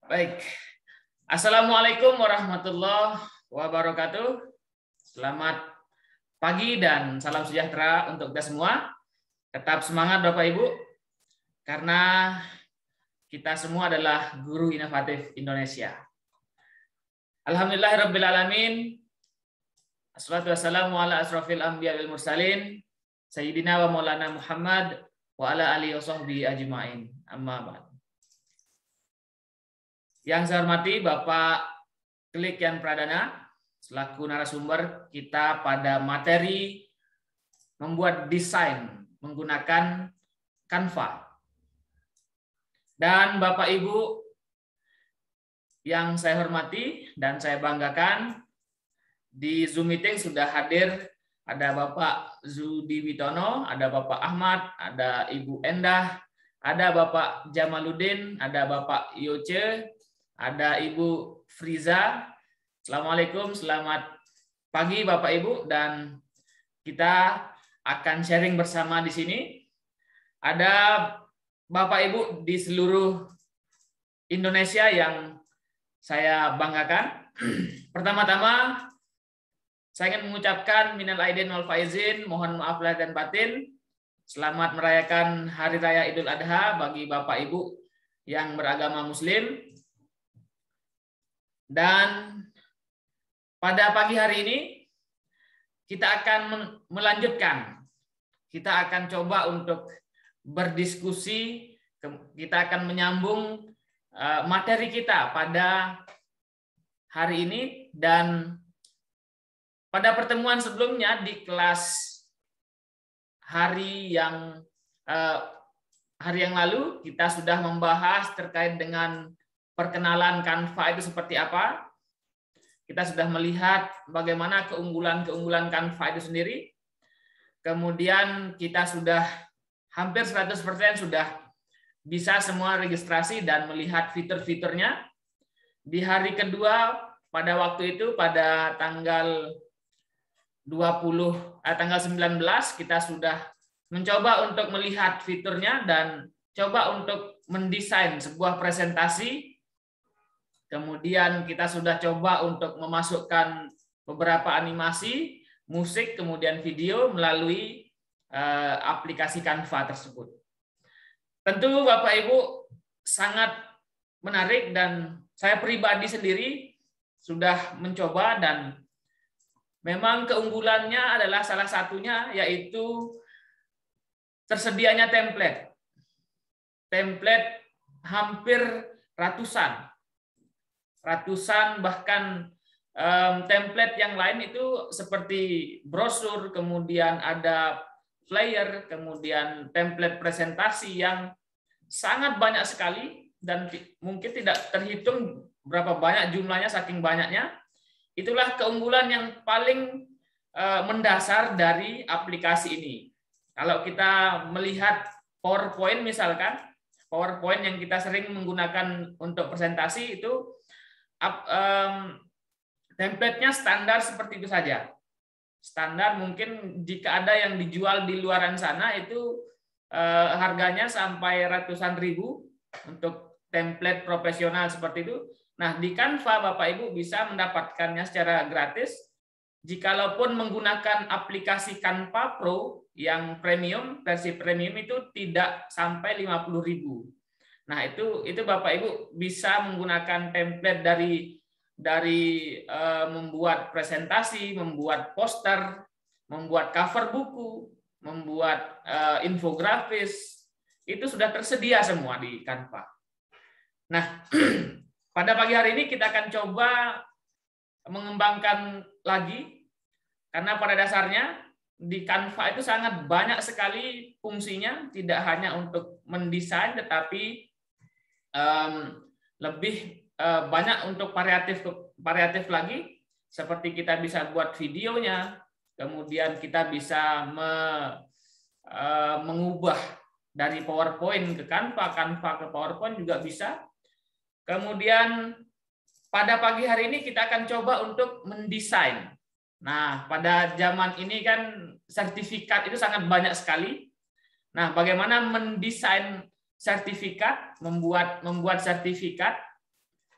Baik. Assalamualaikum warahmatullahi wabarakatuh. Selamat pagi dan salam sejahtera untuk kita semua. Tetap semangat Bapak Ibu, karena kita semua adalah guru inovatif Indonesia. Alhamdulillahirrabbilalamin. Assalatu wassalamu ala asrafil anbiya wal mursalin. Sayyidina wa maulana Muhammad wa ala alihi wa sahbihi ajma'in. Amma ba'd. Yang saya hormati Bapak Klik Yan Pradana, selaku narasumber kita pada materi membuat desain menggunakan Canva. Dan Bapak Ibu yang saya hormati dan saya banggakan, di Zoom meeting sudah hadir, ada Bapak Zudi Witono, ada Bapak Ahmad, ada Ibu Endah, ada Bapak Jamaluddin, ada Bapak Yoce, ada Ibu Friza. Assalamualaikum, selamat pagi Bapak Ibu, dan kita akan sharing bersama di sini. Ada Bapak Ibu di seluruh Indonesia yang saya banggakan. Pertama-tama saya ingin mengucapkan minal aidin wal faizin, mohon maaf lahir dan batin. Selamat merayakan Hari Raya Idul Adha bagi Bapak Ibu yang beragama Muslim. Dan pada pagi hari ini kita akan melanjutkan. Kita akan coba untuk berdiskusi, kita akan menyambung materi kita pada hari ini. Dan pada pertemuan sebelumnya di kelas hari yang lalu kita sudah membahas terkait dengan perkenalan Canva itu seperti apa. Kita sudah melihat bagaimana keunggulan-keunggulan Canva itu sendiri. Kemudian kita sudah hampir 100% sudah bisa semua registrasi dan melihat fitur-fiturnya. Di hari kedua pada waktu itu pada tanggal 19 kita sudah mencoba untuk melihat fiturnya dan coba untuk mendesain sebuah presentasi. Kemudian kita sudah coba untuk memasukkan beberapa animasi, musik, kemudian video melalui aplikasi Canva tersebut. Tentu Bapak Ibu sangat menarik, dan saya pribadi sendiri sudah mencoba, dan memang keunggulannya adalah salah satunya yaitu tersedianya template. Template hampir ratusan bahkan template yang lain itu seperti brosur, kemudian ada flyer, kemudian template presentasi yang sangat banyak sekali dan mungkin tidak terhitung berapa banyak jumlahnya saking banyaknya. Itulah keunggulan yang paling mendasar dari aplikasi ini. Kalau kita melihat PowerPoint misalkan, PowerPoint yang kita sering menggunakan untuk presentasi itu template-nya standar seperti itu saja. Standar, mungkin jika ada yang dijual di luaran sana itu harganya sampai ratusan ribu untuk template profesional seperti itu. Nah, di Canva Bapak Ibu bisa mendapatkannya secara gratis. Jikalaupun menggunakan aplikasi Canva Pro yang premium, versi premium itu tidak sampai 50.000. Nah, itu Bapak Ibu bisa menggunakan template dari membuat presentasi, membuat poster, membuat cover buku, membuat infografis, itu sudah tersedia semua di Canva. Nah, pada pagi hari ini kita akan coba mengembangkan lagi, karena pada dasarnya di Canva itu sangat banyak sekali fungsinya, tidak hanya untuk mendesain, tetapi lebih banyak untuk variatif lagi, seperti kita bisa buat videonya, kemudian kita bisa mengubah dari PowerPoint ke Canva, Canva ke PowerPoint juga bisa. Kemudian pada pagi hari ini kita akan coba untuk mendesain. Nah, pada zaman ini kan sertifikat itu sangat banyak sekali. Nah, bagaimana mendesain sertifikat, membuat sertifikat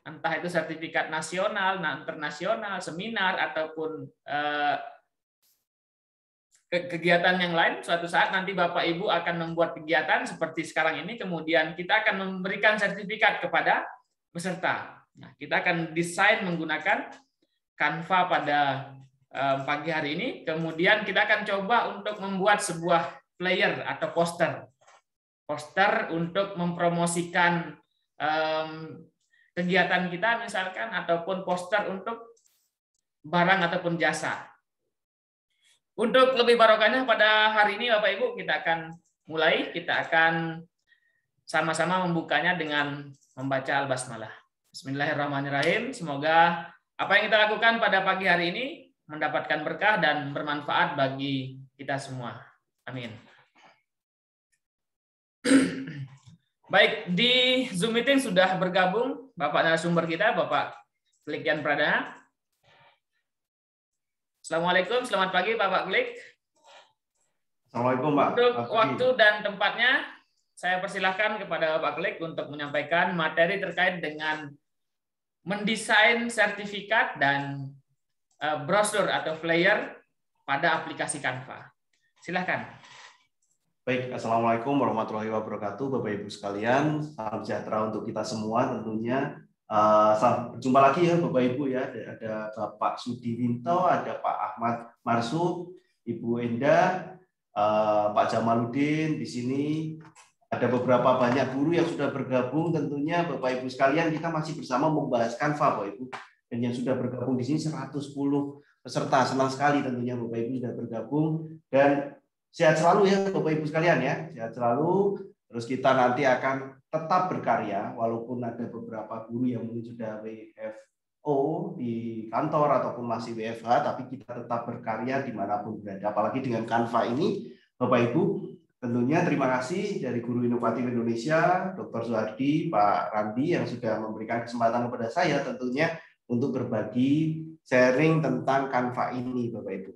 entah itu sertifikat nasional, internasional, seminar, ataupun kegiatan yang lain. Suatu saat nanti Bapak Ibu akan membuat kegiatan seperti sekarang ini, kemudian kita akan memberikan sertifikat kepada peserta. Nah, kita akan desain menggunakan Canva pada pagi hari ini, kemudian kita akan coba untuk membuat sebuah flyer atau poster untuk mempromosikan kegiatan kita misalkan, ataupun poster untuk barang ataupun jasa. Untuk lebih barokahnya pada hari ini Bapak Ibu, kita akan mulai, kita akan sama-sama membukanya dengan membaca Al-Basmalah. Bismillahirrahmanirrahim. Semoga apa yang kita lakukan pada pagi hari ini mendapatkan berkah dan bermanfaat bagi kita semua. Amin. Baik, di Zoom meeting sudah bergabung Bapak narasumber kita, Bapak Klik Yan Pradana. Assalamualaikum, selamat pagi Bapak Klik. Assalamualaikum Pak. Untuk waktu dan tempatnya, saya persilahkan kepada Bapak Klik untuk menyampaikan materi terkait dengan mendesain sertifikat dan brosur atau flyer pada aplikasi Canva. Silahkan. Baik, Assalamualaikum warahmatullahi wabarakatuh, Bapak Ibu sekalian. Salam sejahtera untuk kita semua tentunya. Berjumpa lagi ya Bapak Ibu ya. Ada Bapak Sudiwinto, ada Pak Ahmad Marsuk, Ibu Enda, Pak Jamaluddin di sini. Ada beberapa banyak guru yang sudah bergabung tentunya Bapak Ibu sekalian. Kita masih bersama membahas Canva Bapak Ibu. Dan yang sudah bergabung di sini 110 peserta. Senang sekali tentunya Bapak Ibu sudah bergabung, dan sehat selalu ya Bapak Ibu sekalian ya. Sehat selalu. Terus kita nanti akan tetap berkarya walaupun ada beberapa guru yang mungkin sudah WFO di kantor ataupun masih WFH, tapi kita tetap berkarya dimanapun berada. Apalagi dengan Canva ini Bapak Ibu, tentunya terima kasih dari Guru Inovatif Indonesia, Dr. Suhardi, Pak Randi yang sudah memberikan kesempatan kepada saya tentunya untuk berbagi sharing tentang Canva ini Bapak Ibu.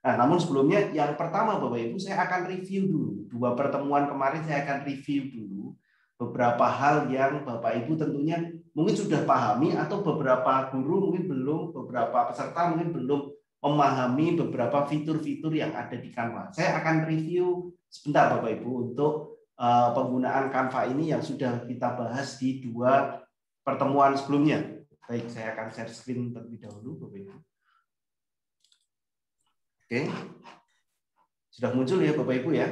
Nah, namun sebelumnya yang pertama Bapak Ibu, saya akan review dulu. 2 pertemuan kemarin saya akan review dulu beberapa hal yang Bapak Ibu tentunya mungkin sudah pahami, atau beberapa guru mungkin belum, beberapa peserta mungkin belum memahami beberapa fitur-fitur yang ada di Canva. Saya akan review sebentar Bapak Ibu untuk penggunaan Canva ini yang sudah kita bahas di 2 pertemuan sebelumnya. Baik, saya akan share screen terlebih dahulu Bapak Ibu. Oke, sudah muncul ya Bapak Ibu ya?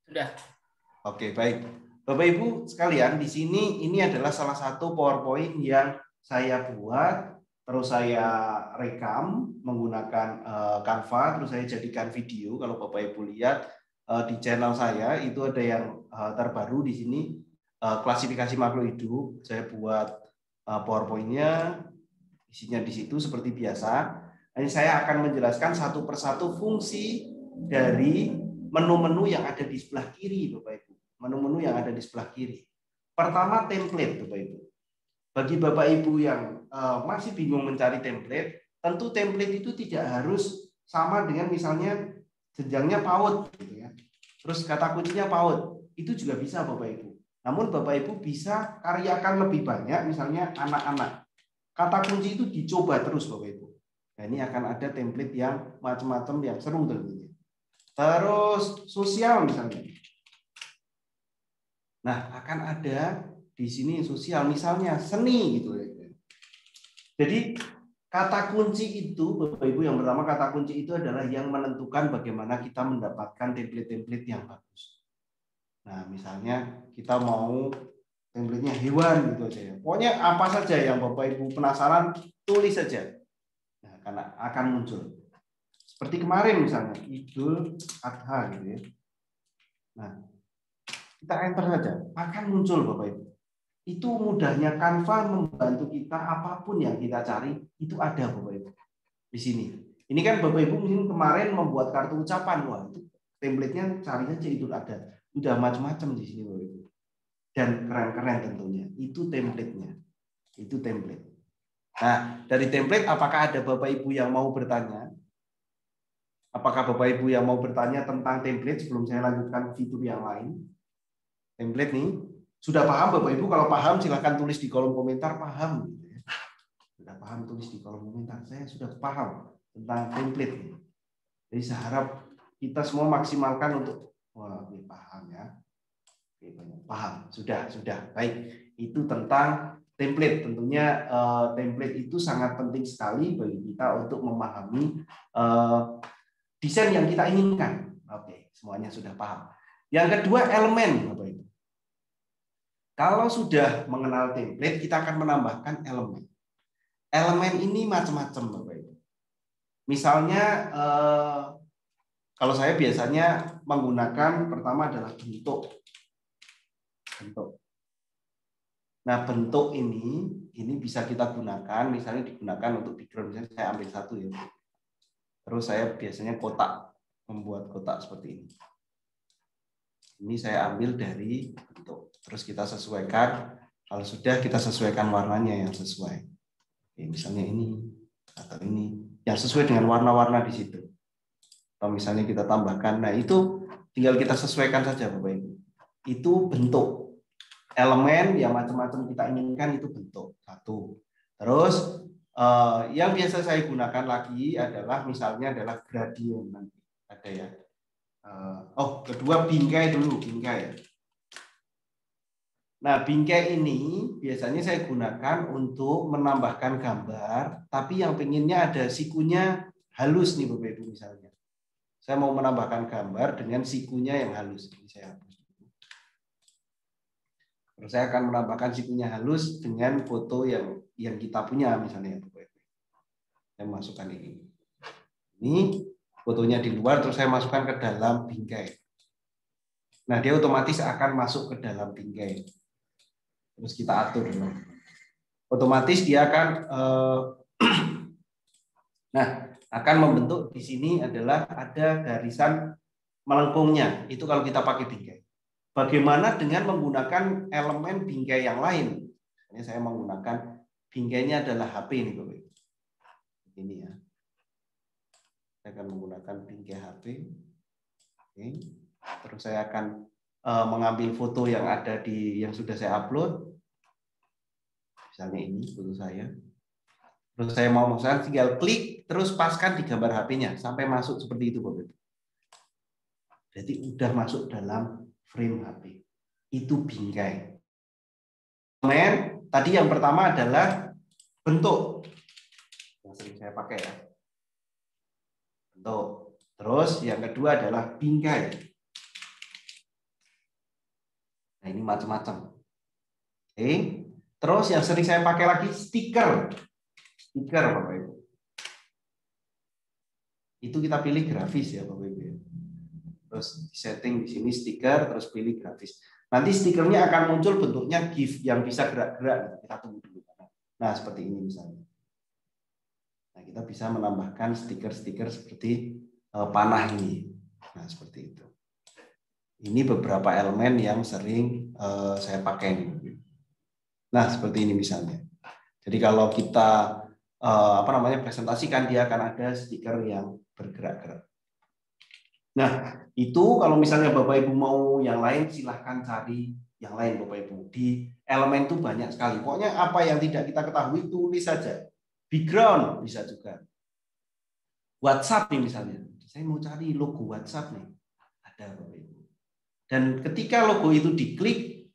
Sudah. Oke, baik. Bapak Ibu sekalian, di sini ini adalah salah satu PowerPoint yang saya buat, terus saya rekam menggunakan Canva, terus saya jadikan video. Kalau Bapak Ibu lihat di channel saya, itu ada yang terbaru di sini, klasifikasi makhluk hidup. Saya buat PowerPoint-nya, isinya di situ seperti biasa. Ini saya akan menjelaskan satu persatu fungsi dari menu-menu yang ada di sebelah kiri, Bapak Ibu. Menu-menu yang ada di sebelah kiri. Pertama, template, Bapak Ibu. Bagi Bapak Ibu yang masih bingung mencari template, tentu template itu tidak harus sama dengan misalnya jenjangnya PAUD, gitu ya. Terus kata kuncinya PAUD, itu juga bisa Bapak Ibu. Namun Bapak Ibu bisa karyakan lebih banyak, misalnya anak-anak. Kata kunci itu dicoba terus Bapak Ibu. Nah, ini akan ada template yang macam-macam yang seru tentunya. Terus sosial misalnya. Nah, akan ada di sini sosial, misalnya seni gitu ya. Jadi kata kunci itu Bapak Ibu, yang pertama kata kunci itu adalah yang menentukan bagaimana kita mendapatkan template-template yang bagus. Nah, misalnya kita mau template-nya hewan gitu aja ya. Pokoknya apa saja yang Bapak Ibu penasaran, tulis saja. Nah, karena akan muncul. Seperti kemarin misalnya Idul Adha gitu ya. Nah, kita enter saja, akan muncul Bapak Ibu. Itu mudahnya Canva membantu kita, apapun yang kita cari itu ada Bapak Ibu di sini. Ini kan Bapak Ibu mungkin kemarin membuat kartu ucapan, wah itu template-nya cari saja itu ada. Udah macam-macam di sini Bapak Ibu. Dan keren-keren tentunya. Itu template-nya. Itu template. Nah, dari template apakah ada Bapak Ibu yang mau bertanya? Apakah Bapak Ibu yang mau bertanya tentang template sebelum saya lanjutkan fitur yang lain? Template nih, sudah paham Bapak Ibu? Kalau paham silahkan tulis di kolom komentar paham. sudah paham tulis di kolom komentar. Saya sudah paham tentang template. Jadi saya harap kita semua maksimalkan untuk paham ya. Paham, sudah. Baik, itu tentang template. Tentunya template itu sangat penting sekali bagi kita untuk memahami desain yang kita inginkan. Oke, semuanya sudah paham. Yang kedua, elemen, Bapak Ibu. Kalau sudah mengenal template, kita akan menambahkan elemen. Elemen ini macam-macam, Bapak Ibu. Misalnya, kalau saya biasanya menggunakan pertama adalah bentuk. Nah, bentuk ini bisa kita gunakan, misalnya digunakan untuk background. Misalnya saya ambil satu ya. Terus saya biasanya membuat kotak seperti ini. Ini saya ambil dari bentuk. Terus kita sesuaikan. Kalau sudah, kita sesuaikan warnanya yang sesuai. Oke, misalnya ini atau ini yang sesuai dengan warna-warna di situ. Atau misalnya kita tambahkan. Nah, itu tinggal kita sesuaikan saja, Bapak Ibu. Itu bentuk. Elemen yang macam-macam kita inginkan itu bentuk. Satu. Terus yang biasa saya gunakan lagi adalah misalnya adalah gradient nanti. Ada ya. Kedua bingkai dulu, bingkai. Nah, bingkai ini biasanya saya gunakan untuk menambahkan gambar, tapi yang pengennya ada sikunya halus nih Bapak Ibu misalnya. Saya mau menambahkan gambar dengan sikunya yang halus. Ini saya hapus. Terus saya akan menambahkan sikunya halus dengan foto yang kita punya misalnya Bapak Ibu. Saya masukkan ini. Ini fotonya di luar, terus saya masukkan ke dalam bingkai. Nah, dia otomatis akan masuk ke dalam bingkai. Terus kita atur. Otomatis dia akan membentuk di sini adalah ada garisan melengkungnya. Itu kalau kita pakai bingkai. Bagaimana dengan menggunakan elemen bingkai yang lain? Ini saya menggunakan bingkainya adalah HP ini, Bapak. Ini ya. Saya akan menggunakan bingkai HP. Oke. Terus saya akan mengambil foto yang ada yang sudah saya upload. Misalnya ini foto saya. Terus saya mau masukkan, tinggal klik, terus paskan di gambar HP-nya sampai masuk seperti itu, Bapak. Jadi udah masuk dalam frame HP. Itu bingkai. Elemen tadi yang pertama adalah bentuk yang sering saya pakai ya. Bentuk. Terus yang kedua adalah bingkai. Nah, ini macam-macam. Oke. Terus yang sering saya pakai lagi stiker. Stiker Bapak Ibu. Itu kita pilih grafis ya Bapak Ibu. Terus setting di sini stiker, terus pilih grafis. Nanti stikernya akan muncul bentuknya GIF yang bisa gerak-gerak. Kita tunggu dulu. Nah, seperti ini misalnya. Nah, kita bisa menambahkan stiker-stiker seperti panah ini. Nah, seperti itu. Ini beberapa elemen yang sering saya pakai. Nah, seperti ini misalnya. Jadi kalau kita presentasikan, dia akan ada stiker yang bergerak-gerak. Nah, itu kalau misalnya Bapak Ibu mau yang lain, silahkan cari yang lain Bapak Ibu. Di elemen itu banyak sekali. Pokoknya apa yang tidak kita ketahui, tulis saja. Background bisa juga. WhatsApp nih misalnya. Saya mau cari logo WhatsApp nih. Ada Bapak Ibu. Dan ketika logo itu diklik,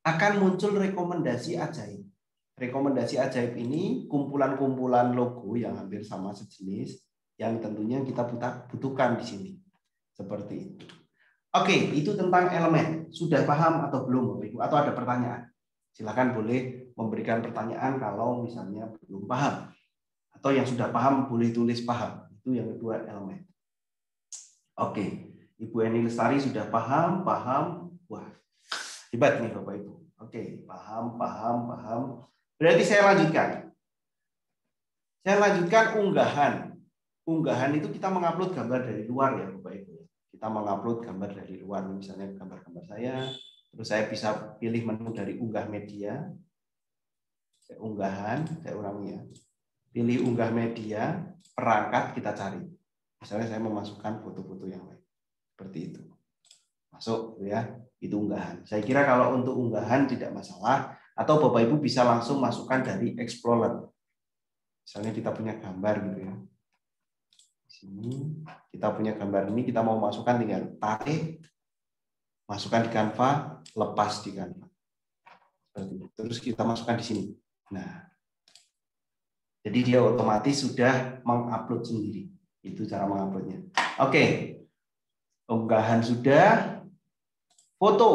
akan muncul rekomendasi ajaib. Rekomendasi ajaib ini kumpulan-kumpulan logo yang hampir sama sejenis, yang tentunya kita butuhkan di sini. Seperti itu. Oke, itu tentang elemen. Sudah paham atau belum Bapak Ibu? Atau ada pertanyaan? Silakan boleh memberikan pertanyaan kalau misalnya belum paham. Atau yang sudah paham boleh tulis paham. Itu yang kedua, elemen. Oke, Ibu Eni Lestari sudah paham. Wah, hebat nih Bapak Ibu. Oke, paham. Berarti saya lanjutkan. Saya lanjutkan unggahan. Unggahan itu kita mengupload gambar dari luar ya Bapak Ibu. Kita mengupload gambar dari luar, misalnya gambar-gambar saya. Terus saya bisa pilih menu dari unggah media. Unggahan, saya ulangi ya. Pilih unggah media, perangkat kita cari. Misalnya saya memasukkan foto-foto yang lain. Seperti itu. Masuk ya, itu unggahan. Saya kira kalau untuk unggahan tidak masalah, atau Bapak Ibu bisa langsung masukkan dari Explorer. Misalnya kita punya gambar gitu ya. Di sini kita punya gambar ini, kita mau masukkan, tinggal tarik, masukkan di Canva, lepas di Canva. Seperti itu. Terus kita masukkan di sini. Nah, jadi dia otomatis sudah mengupload sendiri. Itu cara menguploadnya. Oke, unggahan sudah. Foto,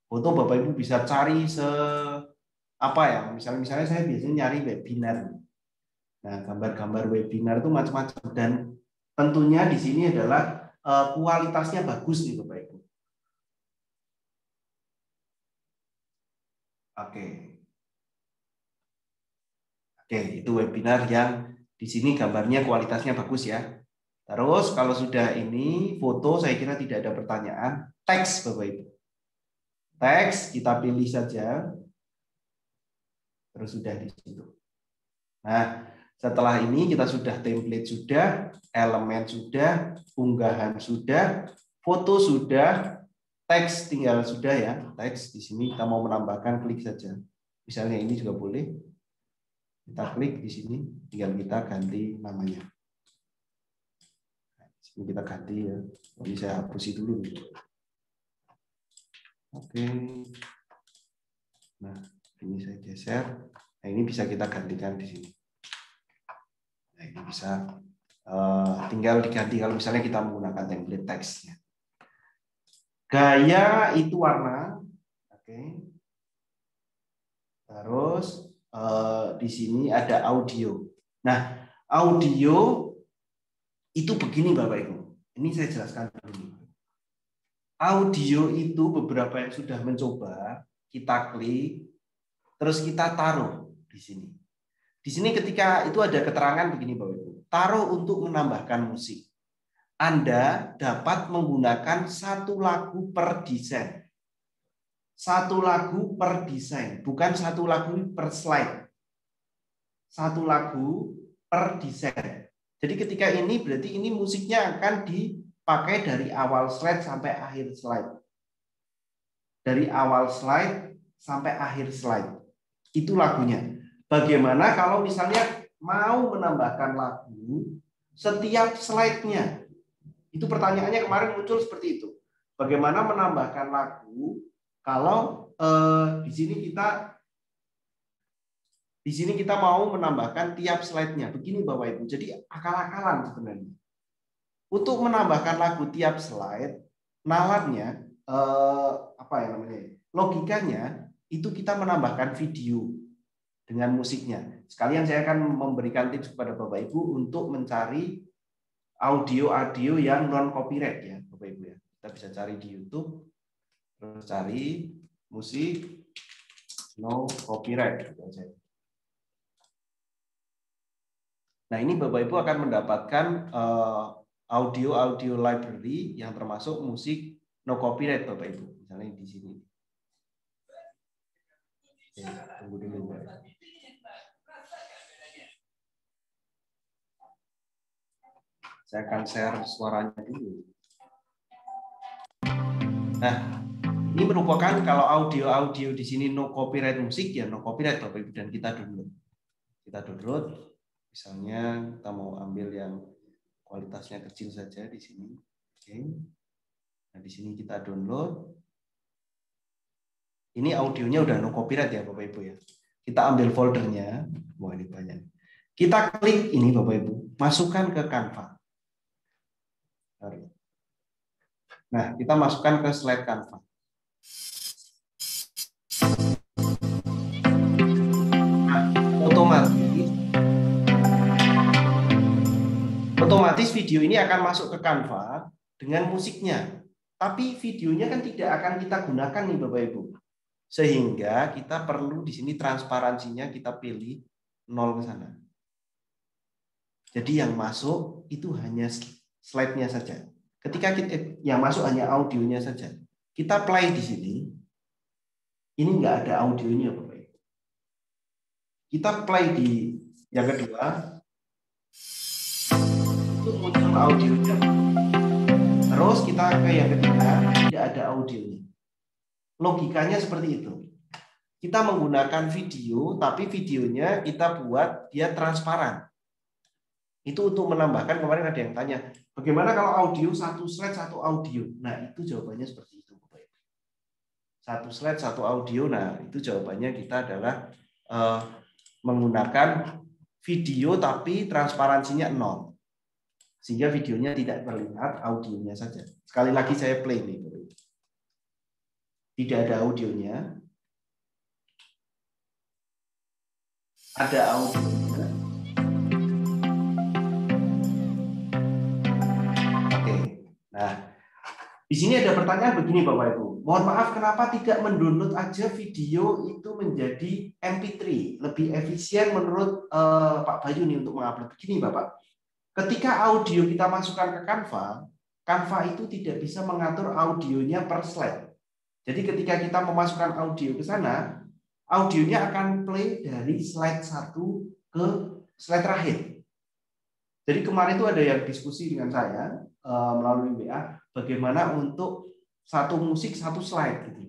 foto Bapak Ibu bisa cari apa ya? Misalnya saya biasanya nyari webinar. Nah, gambar-gambar webinar itu macam-macam, dan tentunya di sini adalah kualitasnya bagus nih Bapak Ibu. Oke, itu webinar yang di sini gambarnya kualitasnya bagus ya. Terus kalau sudah ini foto, saya kira tidak ada pertanyaan. Teks Bapak Ibu. Teks kita pilih saja. Terus sudah di situ. Nah, setelah ini kita sudah template sudah, elemen sudah, unggahan sudah, foto sudah, teks tinggal sudah ya. Teks di sini kita mau menambahkan, klik saja. Misalnya ini juga boleh. Kita klik di sini, tinggal kita ganti namanya. Ini kita ganti ya. Ini saya hapus dulu. Oke. Nah, ini saya geser. Nah, ini bisa kita gantikan di sini. Nah, ini bisa tinggal diganti kalau misalnya kita menggunakan template teksnya. Gaya itu warna. Oke. Terus di sini ada audio. Nah, audio itu begini Bapak Ibu. Ini saya jelaskan dulu. Audio itu beberapa yang sudah mencoba, kita klik, terus kita taruh di sini. Di sini ketika itu ada keterangan begini Bapak Ibu. Taruh untuk menambahkan musik. Anda dapat menggunakan satu lagu per desain. Satu lagu per desain, bukan satu lagu per slide. Satu lagu per desain. Jadi ketika ini berarti ini musiknya akan dipakai dari awal slide sampai akhir slide. Dari awal slide sampai akhir slide. Itu lagunya. Bagaimana kalau misalnya mau menambahkan lagu setiap slide-nya? Itu pertanyaannya kemarin muncul seperti itu. Bagaimana menambahkan lagu kalau di sini kita mau menambahkan tiap slide-nya. Begini Bapak Ibu. Jadi akal-akalan sebenarnya. Untuk menambahkan lagu tiap slide, nalarnya logikanya itu kita menambahkan video dengan musiknya. Sekalian saya akan memberikan tips kepada Bapak Ibu untuk mencari audio yang non copyright ya, Bapak Ibu ya. Kita bisa cari di YouTube, terus cari musik no copyright. Nah, ini Bapak Ibu akan mendapatkan audio library yang termasuk musik no copyright Bapak Ibu. Misalnya di sini. Oke, tunggu dulu. Saya akan share suaranya dulu. Nah, ini merupakan kalau audio di sini no copyright musik ya no copyright Bapak Ibu, dan kita download. Kita download, misalnya kita mau ambil yang kualitasnya kecil saja di sini. Oke. Nah, di sini kita download. Ini audionya udah no copyright ya Bapak Ibu ya. Kita ambil foldernya. Wah, ini banyak. Kita klik ini Bapak Ibu, masukkan ke Canva. Nah, kita masukkan ke slide Canva. Nah, otomatis video ini akan masuk ke Canva dengan musiknya. Tapi videonya kan tidak akan kita gunakan nih Bapak Ibu. Sehingga kita perlu di sini transparansinya kita pilih 0 ke sana. Jadi yang masuk itu hanya slide-nya saja. Ketika yang masuk hanya audionya saja. Kita play di sini. Ini enggak ada audionya Bapak Ibu. Kita play di yang kedua. Itu muncul audionya. Terus kita ke yang ketiga, tidak ada audionya. Logikanya seperti itu. kita menggunakan video, tapi videonya kita buat dia transparan. Itu untuk menambahkan, kemarin ada yang tanya, bagaimana kalau audio satu slide satu audio? Nah, itu jawabannya seperti itu. Satu slide satu audio, nah itu jawabannya kita adalah menggunakan video tapi transparansinya 0. Sehingga videonya tidak terlihat, audionya saja. Sekali lagi saya play nih. Tidak ada audionya. Ada audionya. Oke. Nah, di sini ada pertanyaan begini Bapak Ibu. Mohon maaf, kenapa tidak mendownload aja video itu menjadi MP3? Lebih efisien menurut Pak Bayu nih untuk mengupload. Begini Bapak. Ketika audio kita masukkan ke Canva, Canva itu tidak bisa mengatur audionya per slide. Jadi ketika kita memasukkan audio ke sana, audionya akan play dari slide 1 ke slide terakhir. Jadi kemarin itu ada yang diskusi dengan saya melalui WA, bagaimana untuk satu musik satu slide gitu.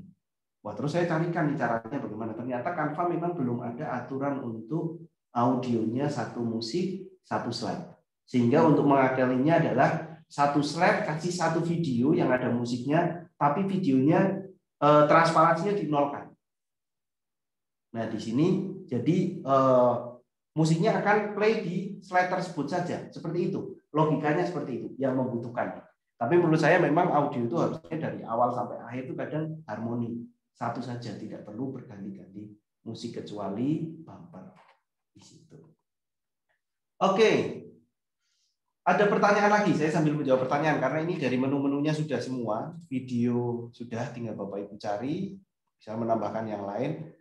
Wah, terus saya carikan nih caranya bagaimana. Ternyata Canva memang belum ada aturan untuk audionya satu musik satu slide. Sehingga untuk mengakalinya adalah satu slide kasih satu video yang ada musiknya, tapi videonya transparansinya dinolkan. Nah di sini jadi musiknya akan play di slide tersebut saja, seperti itu. Logikanya seperti itu yang membutuhkan. Tapi menurut saya memang audio itu harusnya dari awal sampai akhir itu kadang harmoni satu saja, tidak perlu berganti-ganti musik kecuali bumper di situ. Oke. Ada pertanyaan lagi, saya sambil menjawab pertanyaan karena ini dari menu-menunya sudah semua, video sudah, tinggal Bapak Ibu cari, bisa menambahkan yang lain.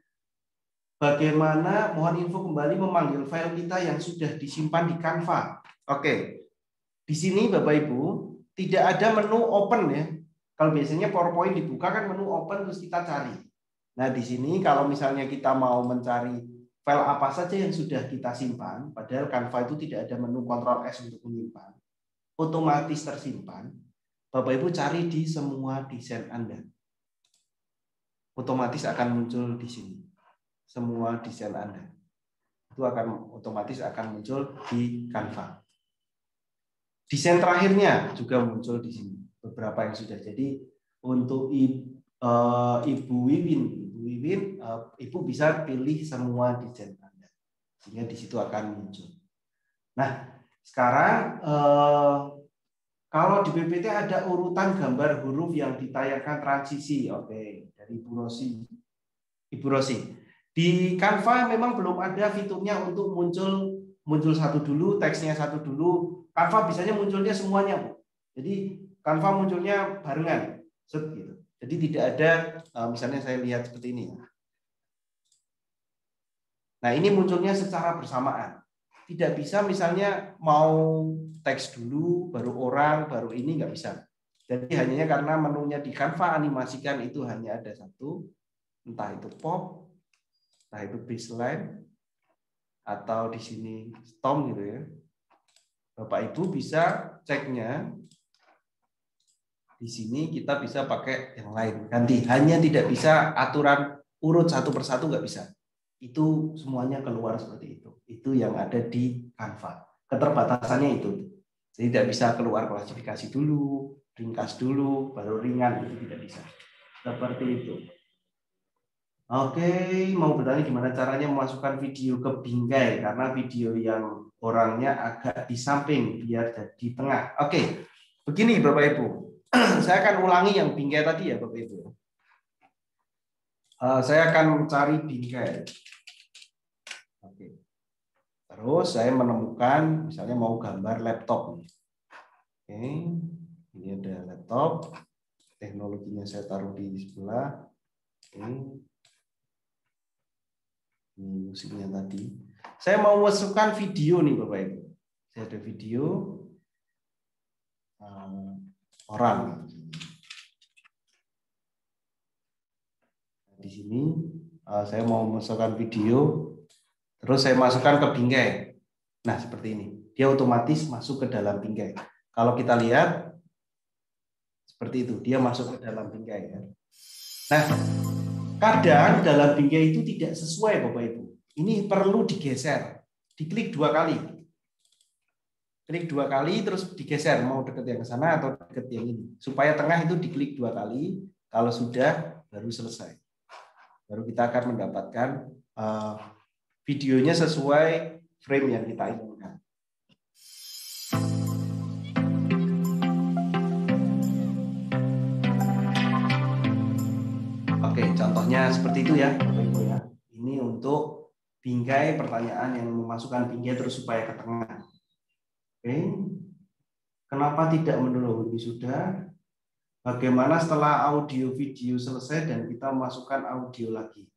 Bagaimana, mohon info kembali memanggil file kita yang sudah disimpan di Canva. Oke, di sini Bapak Ibu tidak ada menu open ya. Kalau biasanya PowerPoint dibuka kan menu open terus kita cari. Nah di sini kalau misalnya kita mau mencari file apa saja yang sudah kita simpan, padahal Canva itu tidak ada menu Ctrl S untuk menyimpan, otomatis tersimpan. Bapak Ibu cari di semua desain Anda, otomatis akan muncul di sini. Semua desain Anda itu akan otomatis akan muncul di Canva. Desain terakhirnya juga muncul di sini. Beberapa yang sudah jadi untuk Ibu Wiwin, Ibu bisa pilih semua desain Anda, sehingga di situ akan muncul. Nah, sekarang kalau di PPT ada urutan gambar huruf yang ditayangkan transisi, oke, dari Ibu Rosi. Di Canva memang belum ada fiturnya untuk muncul satu dulu, teksnya satu dulu. Canva biasanya munculnya semuanya, Bu. Jadi Canva munculnya barengan, gitu. Jadi tidak ada, misalnya saya lihat seperti ini. Nah ini munculnya secara bersamaan. Tidak bisa misalnya mau teks dulu, baru orang, baru ini, nggak bisa. Jadi hanya karena menunya di Canva animasikan itu hanya ada satu, entah itu pop, entah itu baseline, atau di sini stom gitu ya. Bapak Ibu bisa ceknya. Di sini kita bisa pakai yang lain, ganti. Hanya tidak bisa aturan urut satu persatu, nggak bisa. Itu semuanya keluar seperti itu. Itu yang ada di Canva. Keterbatasannya itu. Jadi tidak bisa keluar klasifikasi dulu, ringkas dulu, baru ringan, itu tidak bisa. Seperti itu. Oke, mau bertanya gimana caranya memasukkan video ke bingkai karena video yang orangnya agak di samping biar jadi tengah. Oke, begini Bapak Ibu. Saya akan ulangi yang bingkai tadi ya Bapak Ibu. Saya akan mencari bingkai. Oke. Terus saya menemukan misalnya mau gambar laptop. Oke. Ini ada laptop. Teknologinya saya taruh di sebelah. Oke. Ini musiknya tadi. Saya mau masukkan video nih Bapak Ibu. Saya ada video orang. Di sini saya mau masukkan video, terus saya masukkan ke bingkai. Nah seperti ini, dia otomatis masuk ke dalam bingkai. Kalau kita lihat seperti itu, dia masuk ke dalam bingkai. Nah Kadang dalam bingkai itu tidak sesuai Bapak Ibu. Ini perlu digeser. Diklik 2 kali. Klik 2 kali terus digeser mau deket yang ke sana atau deket yang ini. Supaya tengah itu diklik 2 kali. Kalau sudah baru selesai. Baru kita akan mendapatkan videonya sesuai frame yang kita inginkan. Oke, contohnya seperti itu ya, Bapak Ibu ya. Ini untuk bingkai pertanyaan yang memasukkan bingkai terus supaya ke tengah. Oke. Kenapa tidak mendahului sudah? Bagaimana setelah audio video selesai dan kita masukkan audio lagi?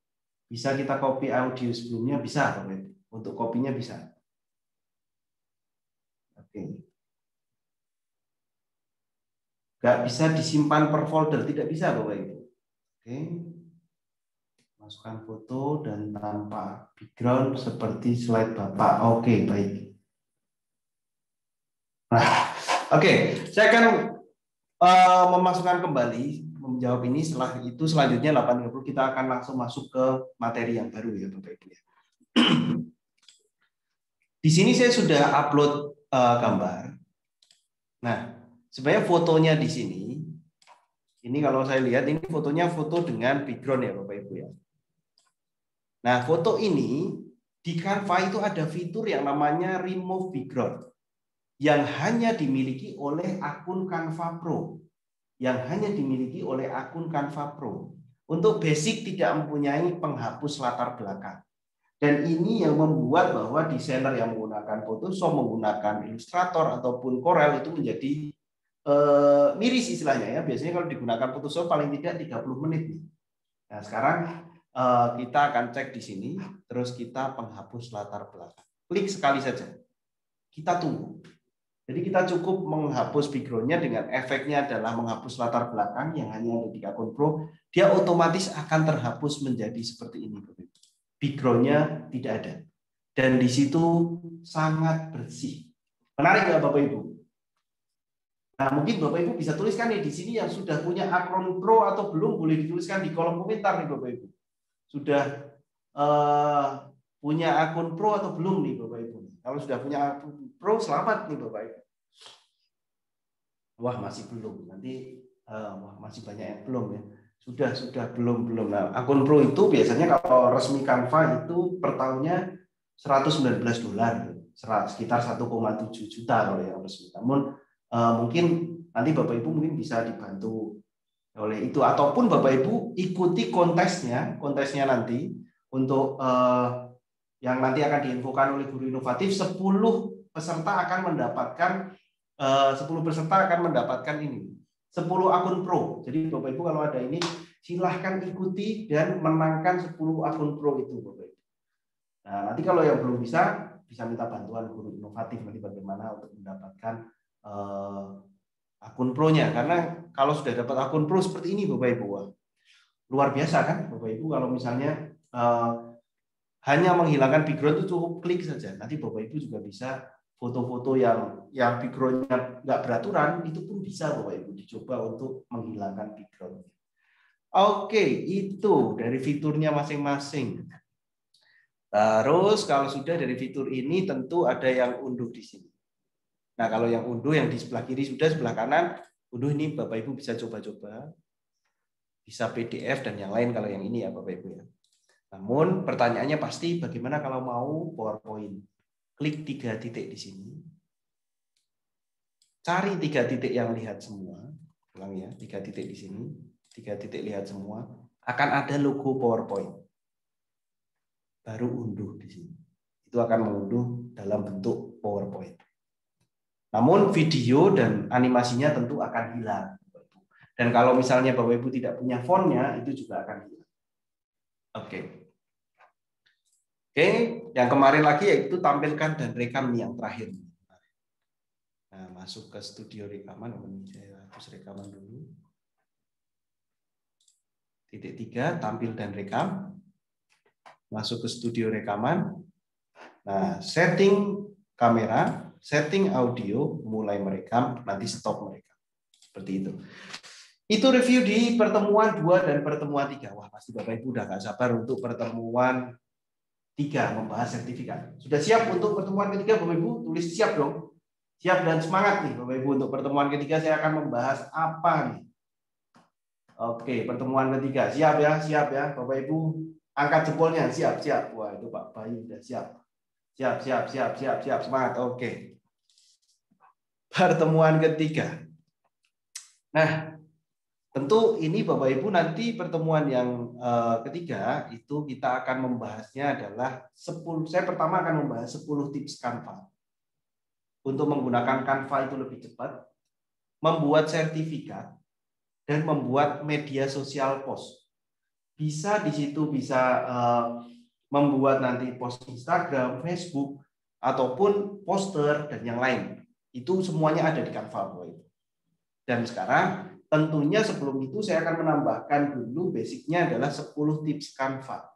Bisa kita copy audio sebelumnya? Bisa, Bapak Ibu. Untuk kopinya bisa. Oke. Nggak bisa disimpan per folder, tidak bisa Bapak Ibu. Oke. Masukkan foto dan tanpa background seperti slide Bapak. Oke, baik. Nah, oke, saya akan memasukkan kembali menjawab ini. Setelah itu selanjutnya 8.30 kita akan langsung masuk ke materi yang baru ya Bapak Ibu. Di sini saya sudah upload gambar. Nah, sebenarnya fotonya di sini. Ini kalau saya lihat ini fotonya foto dengan background ya Bapak Ibu ya. Nah, foto ini di Canva itu ada fitur yang namanya remove background yang hanya dimiliki oleh akun Canva Pro. Yang hanya dimiliki oleh akun Canva Pro. Untuk basic tidak mempunyai penghapus latar belakang. Dan ini yang membuat bahwa desainer yang menggunakan Photoshop, menggunakan Illustrator ataupun Corel itu menjadi miris istilahnya ya. Biasanya kalau digunakan Photoshop paling tidak 30 menit nih. Nah, sekarang kita akan cek di sini, terus kita penghapus latar belakang. Klik sekali saja. Kita tunggu. Jadi kita cukup menghapus background-nya dengan efeknya adalah menghapus latar belakang yang hanya ada di akun Pro, dia otomatis akan terhapus menjadi seperti ini. Background-nya tidak ada. Dan di situ sangat bersih. Menarik nggak Bapak Ibu? Nah, mungkin Bapak Ibu bisa tuliskan nih di sini yang sudah punya akun Pro atau belum, boleh dituliskan di kolom komentar nih Bapak Ibu. Sudah punya akun Pro atau belum nih Bapak Ibu? Kalau sudah punya akun Pro, selamat nih Bapak Ibu. Wah, masih belum. Nanti wah, masih banyak yang belum ya. Sudah belum. Nah, akun Pro itu biasanya kalau resmi Canva itu per tahunnya $119, sekitar 1,7 juta kalau yang resmi. Namun mungkin nanti Bapak Ibu mungkin bisa dibantu oleh itu, ataupun Bapak Ibu ikuti kontesnya nanti untuk yang nanti akan diinfokan oleh Guru Inovatif. 10 peserta akan mendapatkan ini 10 akun Pro. Jadi Bapak Ibu kalau ada ini silahkan ikuti dan menangkan 10 akun Pro itu Bapak Ibu. Nah, nanti kalau yang belum bisa minta bantuan Guru Inovatif nanti bagaimana untuk mendapatkan akun Pro-nya. Karena kalau sudah dapat akun Pro seperti ini Bapak Ibu, wah, luar biasa kan Bapak Ibu. Kalau misalnya hanya menghilangkan background itu cukup klik saja. Nanti Bapak Ibu juga bisa foto-foto yang background-nya nggak beraturan, itu pun bisa Bapak Ibu dicoba untuk menghilangkan background. Oke, itu dari fiturnya masing-masing. Terus kalau sudah dari fitur ini tentu ada yang unduh di sini. Nah, kalau yang unduh yang di sebelah kiri sudah, sebelah kanan unduh ini Bapak Ibu bisa coba-coba. Bisa PDF dan yang lain kalau yang ini ya Bapak Ibu ya. Namun pertanyaannya pasti bagaimana kalau mau PowerPoint? Klik 3 titik di sini. Cari 3 titik yang lihat semua. Ulang ya, 3 titik di sini. 3 titik lihat semua. Akan ada logo PowerPoint. Baru unduh di sini. Itu akan mengunduh dalam bentuk PowerPoint. Namun video dan animasinya tentu akan hilang. Dan kalau misalnya Bapak Ibu tidak punya fontnya, itu juga akan hilang. Oke, yang kemarin lagi yaitu tampilkan dan rekam yang terakhir. Nah, masuk ke studio rekaman. Saya hapus rekaman dulu. Titik 3, tampil dan rekam. Masuk ke studio rekaman. Nah, setting kamera, setting audio, mulai merekam, nanti stop merekam. Seperti itu. Itu review di pertemuan 2 dan pertemuan 3. Wah, pasti Bapak Ibu udah nggak sabar untuk pertemuan 3 membahas sertifikat. Sudah siap untuk pertemuan ketiga Bapak Ibu? Tulis siap dong. Siap dan semangat nih Bapak Ibu, untuk pertemuan ketiga saya akan membahas apa nih? Oke, pertemuan ketiga. Siap ya Bapak Ibu. Angkat jempolnya, siap. Wah, itu Pak Bayu udah siap. Siap. Semangat. Oke. Pertemuan ketiga. Nah, tentu ini Bapak Ibu nanti pertemuan yang ketiga itu kita akan membahasnya adalah 10. Saya pertama akan membahas 10 tips Canva untuk menggunakan Canva itu lebih cepat, membuat sertifikat, dan membuat media sosial post. Bisa di situ bisa membuat nanti post Instagram, Facebook, ataupun poster dan yang lain. Itu semuanya ada di Canva, Bapak Ibu. Dan sekarang tentunya sebelum itu saya akan menambahkan dulu basicnya adalah 10 tips Canva.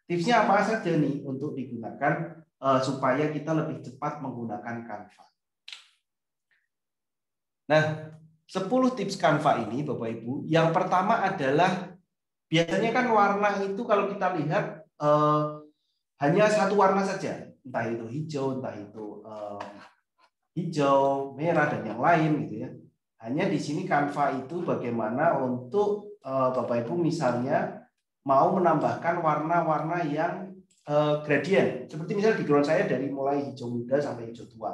Tipsnya apa saja nih untuk digunakan supaya kita lebih cepat menggunakan Canva. Nah, 10 tips Canva ini Bapak Ibu, yang pertama adalah biasanya kan warna itu kalau kita lihat hanya satu warna saja, entah itu hijau, entah itu hijau, merah dan yang lain gitu ya. Hanya di sini Canva itu bagaimana untuk Bapak Ibu misalnya mau menambahkan warna-warna yang gradien. Seperti misalnya background saya dari mulai hijau muda sampai hijau tua.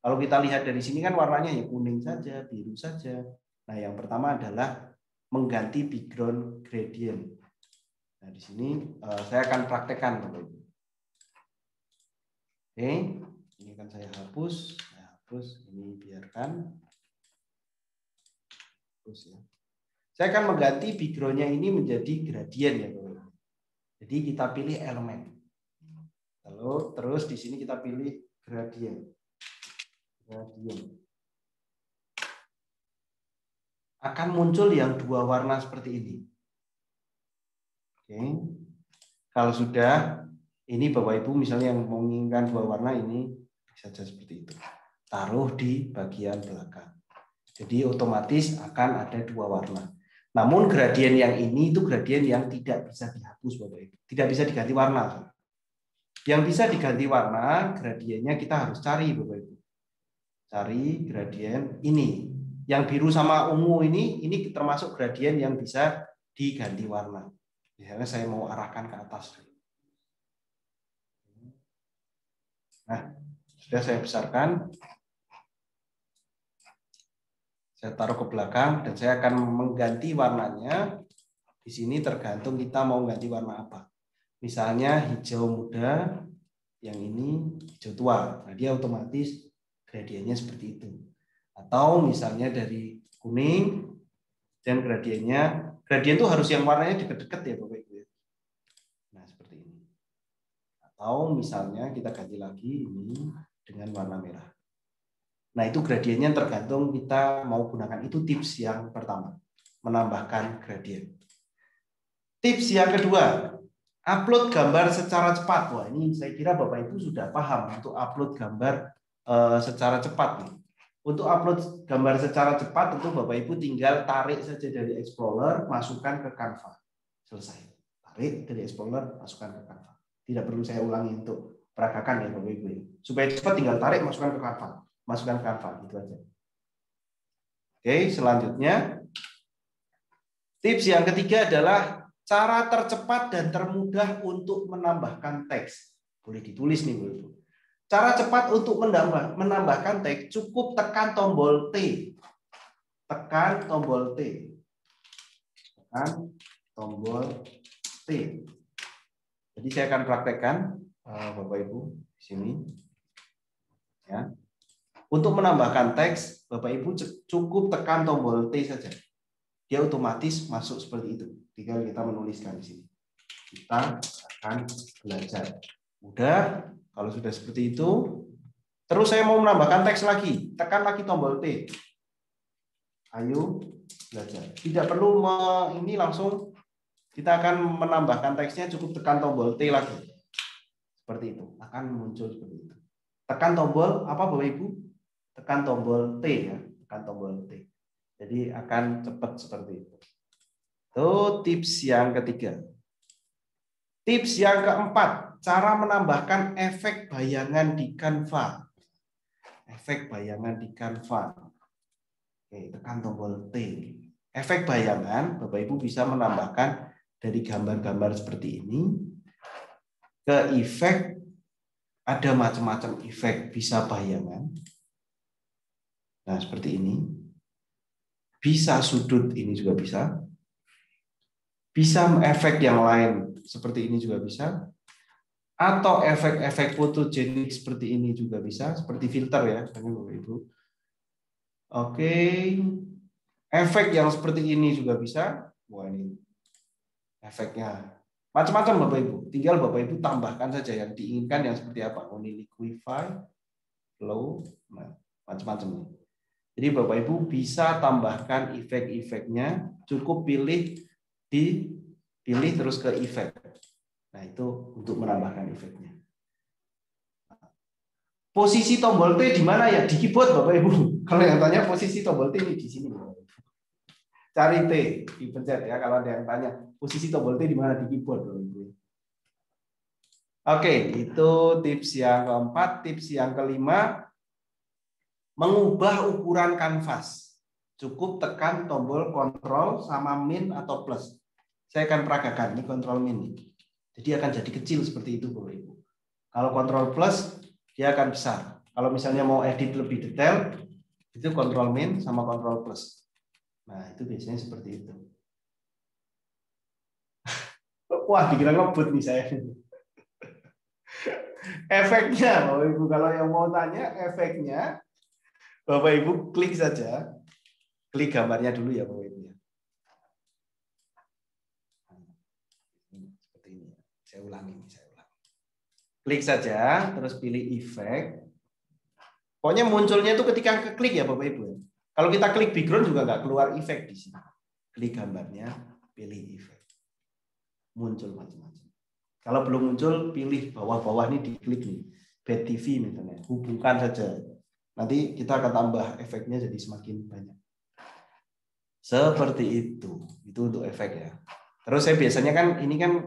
Kalau kita lihat dari sini kan warnanya ya kuning saja, biru saja. Nah, yang pertama adalah mengganti background gradient. Nah, di sini saya akan praktekkan, Bapak Ibu. Oke, ini kan saya hapus. Ini biarkan. Hapus ya. Saya akan mengganti background-nya ini menjadi gradient ya, Bapak Ibu. Jadi kita pilih elemen. Lalu terus di sini kita pilih gradient. Akan muncul yang dua warna seperti ini. Oke. Kalau sudah, ini Bapak Ibu misalnya yang menginginkan dua warna ini saja seperti itu. Taruh di bagian belakang. Jadi otomatis akan ada dua warna. Namun gradien yang ini itu gradien yang tidak bisa dihapus Bapak Ibu. Tidak bisa diganti warna. Yang bisa diganti warna, gradiennya kita harus cari Bapak Ibu. Cari gradien ini. Yang biru sama ungu ini termasuk gradien yang bisa diganti warna. Misalnya saya mau arahkan ke atas. Nah, sudah saya besarkan. Saya taruh ke belakang dan saya akan mengganti warnanya. Di sini tergantung kita mau ganti warna apa. Misalnya hijau muda, yang ini hijau tua. Nah, dia otomatis gradiennya seperti itu. Atau misalnya dari kuning dan gradien itu harus yang warnanya dekat-dekat ya Bapak Ibu. Nah, seperti ini. Atau misalnya kita ganti lagi ini dengan warna merah. Nah, itu gradiennya tergantung kita mau gunakan. Itu tips yang pertama, menambahkan gradien. Tips yang kedua, upload gambar secara cepat. Wah, ini saya kira Bapak Ibu sudah paham untuk upload gambar secara cepat nih. Untuk upload gambar secara cepat tentu Bapak Ibu tinggal tarik saja dari Explorer, masukkan ke Canva. Selesai. Tarik dari Explorer, masukkan ke Canva. Tidak perlu saya ulangi untuk peragakan ya Bapak Ibu. Supaya cepat tinggal tarik, masukkan ke Canva. Masukkan ke Canva, gitu aja. Oke, selanjutnya tips yang ketiga adalah cara tercepat dan termudah untuk menambahkan teks. Boleh ditulis nih, Bapak Ibu. Cara cepat untuk menambahkan teks, cukup tekan tombol T. Tekan tombol T. Tekan tombol T. Jadi saya akan praktekkan, Bapak Ibu, di sini. Ya. Untuk menambahkan teks, Bapak Ibu cukup tekan tombol T saja. Dia otomatis masuk seperti itu. Tinggal kita menuliskan di sini. Kita akan belajar. Udah. Kalau sudah seperti itu, terus saya mau menambahkan teks lagi, tekan lagi tombol T. Ayo belajar. Tidak perlu ini langsung kita akan menambahkan teksnya, cukup tekan tombol T lagi. Seperti itu, akan muncul seperti itu. Tekan tombol apa Bapak Ibu? Tekan tombol T ya, tekan tombol T. Jadi akan cepat seperti itu. Itu tips yang ketiga. Tips yang keempat, cara menambahkan efek bayangan di Canva. Efek bayangan di Canva. Oke, tekan tombol T. Efek bayangan, Bapak Ibu bisa menambahkan dari gambar-gambar seperti ini ke efek. Ada macam-macam efek, bisa bayangan. Nah, seperti ini. Bisa sudut, ini juga bisa. Bisa efek yang lain, seperti ini juga bisa. Atau efek-efek fotogenik seperti ini juga bisa, seperti filter ya, Bapak Ibu. Oke. Efek yang seperti ini juga bisa. Wah, ini efeknya macam-macam Bapak Ibu. Tinggal Bapak Ibu tambahkan saja yang diinginkan yang seperti apa. Oh, ini liquify, flow, nah, macam-macam ini. Jadi Bapak Ibu bisa tambahkan efek-efeknya, cukup pilih terus ke efek. Nah, itu untuk menambahkan efeknya. Posisi tombol T di mana ya? Di keyboard Bapak Ibu. Kalau yang tanya posisi tombol T ini di sini. Cari T, dipencet ya kalau ada yang tanya. Posisi tombol T di mana di keyboard Bapak Ibu. Oke, itu tips yang keempat. Tips yang kelima, mengubah ukuran kanvas. Cukup tekan tombol kontrol sama min atau plus. Saya akan peragakan ini kontrol min. Jadi akan jadi kecil seperti itu Bapak Ibu. Kalau kontrol plus dia akan besar. Kalau misalnya mau edit lebih detail, itu kontrol min sama kontrol plus. Nah, itu biasanya seperti itu. Wah, dikira ngebut nih saya. Efeknya, Bapak Ibu, kalau yang mau tanya efeknya, Bapak Ibu klik saja. Klik gambarnya dulu ya Bapak Ibu. Seperti ini. Saya ulangi. Klik saja, terus pilih efek. Pokoknya munculnya itu ketika keklik ya Bapak Ibu. Kalau kita klik background juga nggak keluar efek di sini. Klik gambarnya, pilih efek. Muncul macam-macam. Kalau belum muncul, pilih bawah-bawah ini diklik nih. Bed TV misalnya, hubungkan saja. Nanti kita akan tambah efeknya jadi semakin banyak. Seperti itu. Itu untuk efek ya. Terus saya biasanya kan ini kan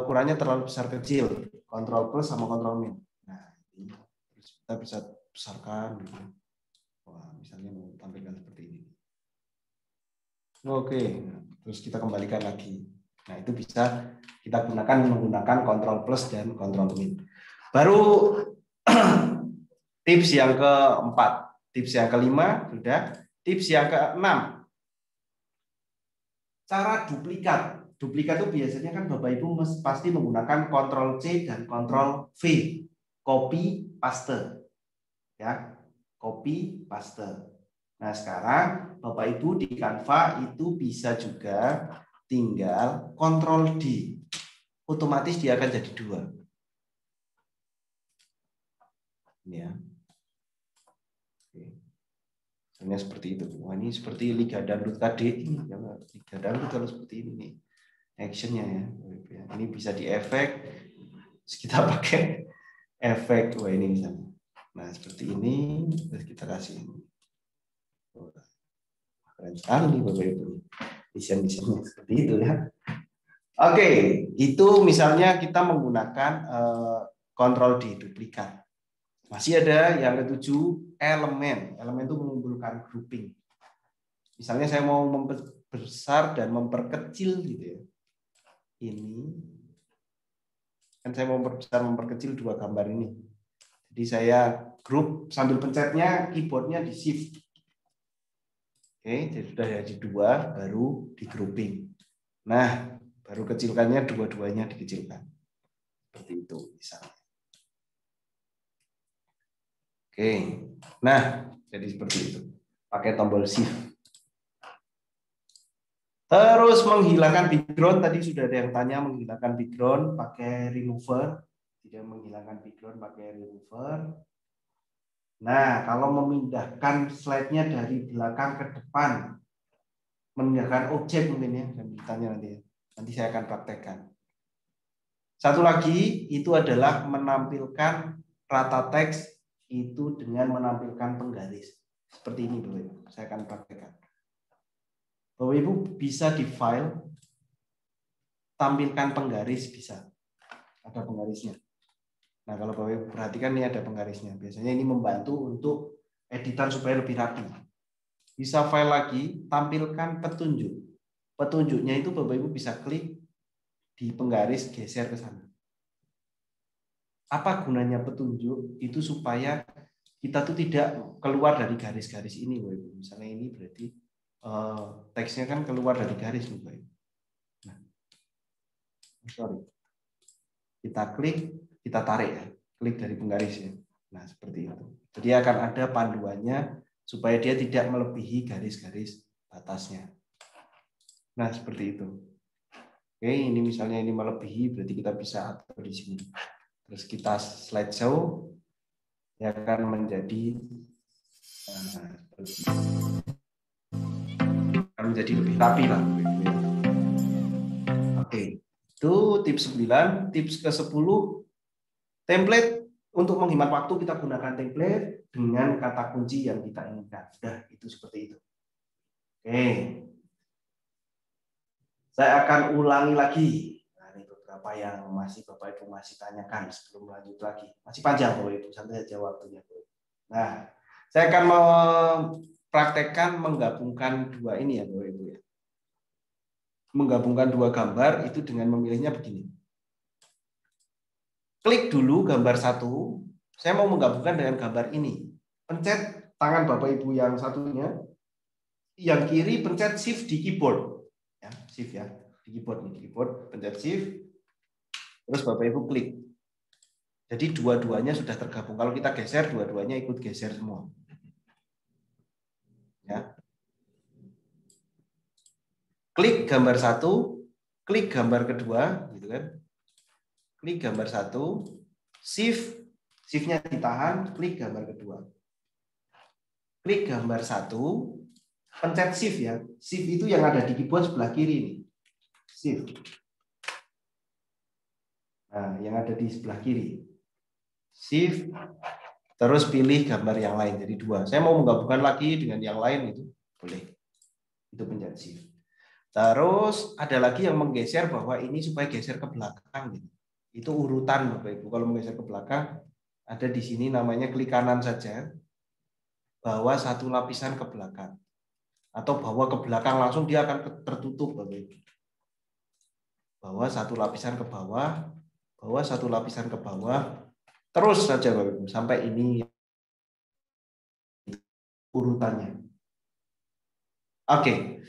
ukurannya terlalu besar kecil. Kontrol plus sama kontrol min. Nah, ini terus kita bisa besarkan gitu. Wah, misalnya mau tampilkan seperti ini. Oke, terus kita kembalikan lagi. Nah, itu bisa kita menggunakan kontrol plus dan kontrol min. Baru tips yang keempat, tips yang kelima sudah, tips yang keenam. Cara duplikat. Duplikat itu biasanya kan Bapak Ibu pasti menggunakan kontrol C dan kontrol V. Copy paste. Ya, copy paste. Nah, sekarang Bapak Ibu di Canva itu bisa juga tinggal kontrol D. Otomatis dia akan jadi 2. Ya. Oke. Misalnya seperti itu. Wah, ini seperti Liga Dangdut KD ini. Liga Dangdut kalau seperti ini nih. Actionnya ya. Ini bisa di efek. Terus kita pakai efek. Wah, ini misalnya. Nah, seperti ini. Terus kita kasih ini. Keren sekali nih Bapak Ibu. Desain-desainnya seperti itu ya. Oke, itu misalnya kita menggunakan kontrol D, duplikat. Masih ada yang ketujuh, elemen. Elemen itu mengumpulkan grouping. Misalnya saya mau memperbesar dan memperkecil gitu ya. Ini kan saya mau memperbesar memperkecil 2 gambar ini. Jadi saya group sambil pencetnya keyboardnya di shift. Oke, jadi sudah jadi 2 baru di grouping. Nah, baru kecilkannya dua-duanya dikecilkan. Seperti itu misalnya. Oke. Nah, jadi seperti itu. Pakai tombol shift. Terus menghilangkan background, tadi sudah ada yang tanya menghilangkan background pakai remover, tidak menghilangkan background pakai remover. Nah, kalau memindahkan slide-nya dari belakang ke depan, memindahkan objek mungkin ya, dan ditanya nanti. Nanti saya akan praktekkan. Satu lagi itu adalah menampilkan rata teks itu dengan menampilkan penggaris. Seperti ini Bapak Ibu, saya akan praktekkan. Bapak Ibu bisa di file tampilkan penggaris, bisa. Ada penggarisnya. Nah, kalau Bapak Ibu perhatikan ini ada penggarisnya. Biasanya ini membantu untuk editan supaya lebih rapi. Bisa file lagi, tampilkan petunjuk. Petunjuknya itu Bapak Ibu bisa klik di penggaris, geser ke sana. Apa gunanya petunjuk? Itu supaya kita tuh tidak keluar dari garis-garis ini, Bapak Ibu. Misalnya ini berarti teksnya kan keluar dari garis, Bapak Ibu. Nah, sorry. Kita klik, kita tarik ya, klik dari penggaris ya. Nah, seperti itu. Jadi akan ada panduannya supaya dia tidak melebihi garis-garis batasnya. Nah, seperti itu. Oke, ini misalnya ini melebihi, berarti kita bisa atur di sini. Terus kita slideshow, ya akan menjadi lebih rapi lah. Oke, itu tips 9. Tips ke-10, template. Untuk menghemat waktu kita gunakan template dengan kata kunci yang kita inginkan. Sudah, itu seperti itu. Oke. Saya akan ulangi lagi. Nah, ini beberapa yang masih Bapak Ibu masih tanyakan sebelum lanjut lagi. Masih panjang Bapak Ibu, santai saja waktunya. Nah, saya akan mempraktekkan menggabungkan dua ini ya Bapak Ibu ya. Menggabungkan dua gambar itu dengan memilihnya begini. Klik dulu gambar satu. Saya mau menggabungkan dengan gambar ini. Pencet tangan Bapak Ibu yang satunya. Yang kiri pencet shift di keyboard. Ya, shift ya. Di keyboard, pencet shift. Terus Bapak Ibu klik. Jadi dua-duanya sudah tergabung. Kalau kita geser, dua-duanya ikut geser semua. Ya. Klik gambar satu, klik gambar kedua, gitu kan? Klik gambar satu, shift-nya ditahan, klik gambar kedua. Klik gambar satu, pencet shift ya. Shift itu yang ada di keyboard sebelah kiri ini. Shift. Nah, yang ada di sebelah kiri. Shift, terus pilih gambar yang lain, jadi dua. Saya mau menggabungkan lagi dengan yang lain, itu boleh. Itu pencet shift. Terus ada lagi yang menggeser bahwa ini supaya geser ke belakang. Gitu. Itu urutan Bapak Ibu. Kalau menggeser ke belakang, ada di sini namanya klik kanan saja. Bawa satu lapisan ke belakang. Atau bawa ke belakang langsung dia akan tertutup Bapak Ibu. Bawa satu lapisan ke bawah. Bawa satu lapisan ke bawah. Terus saja Bapak Ibu. Sampai ini urutannya. Oke.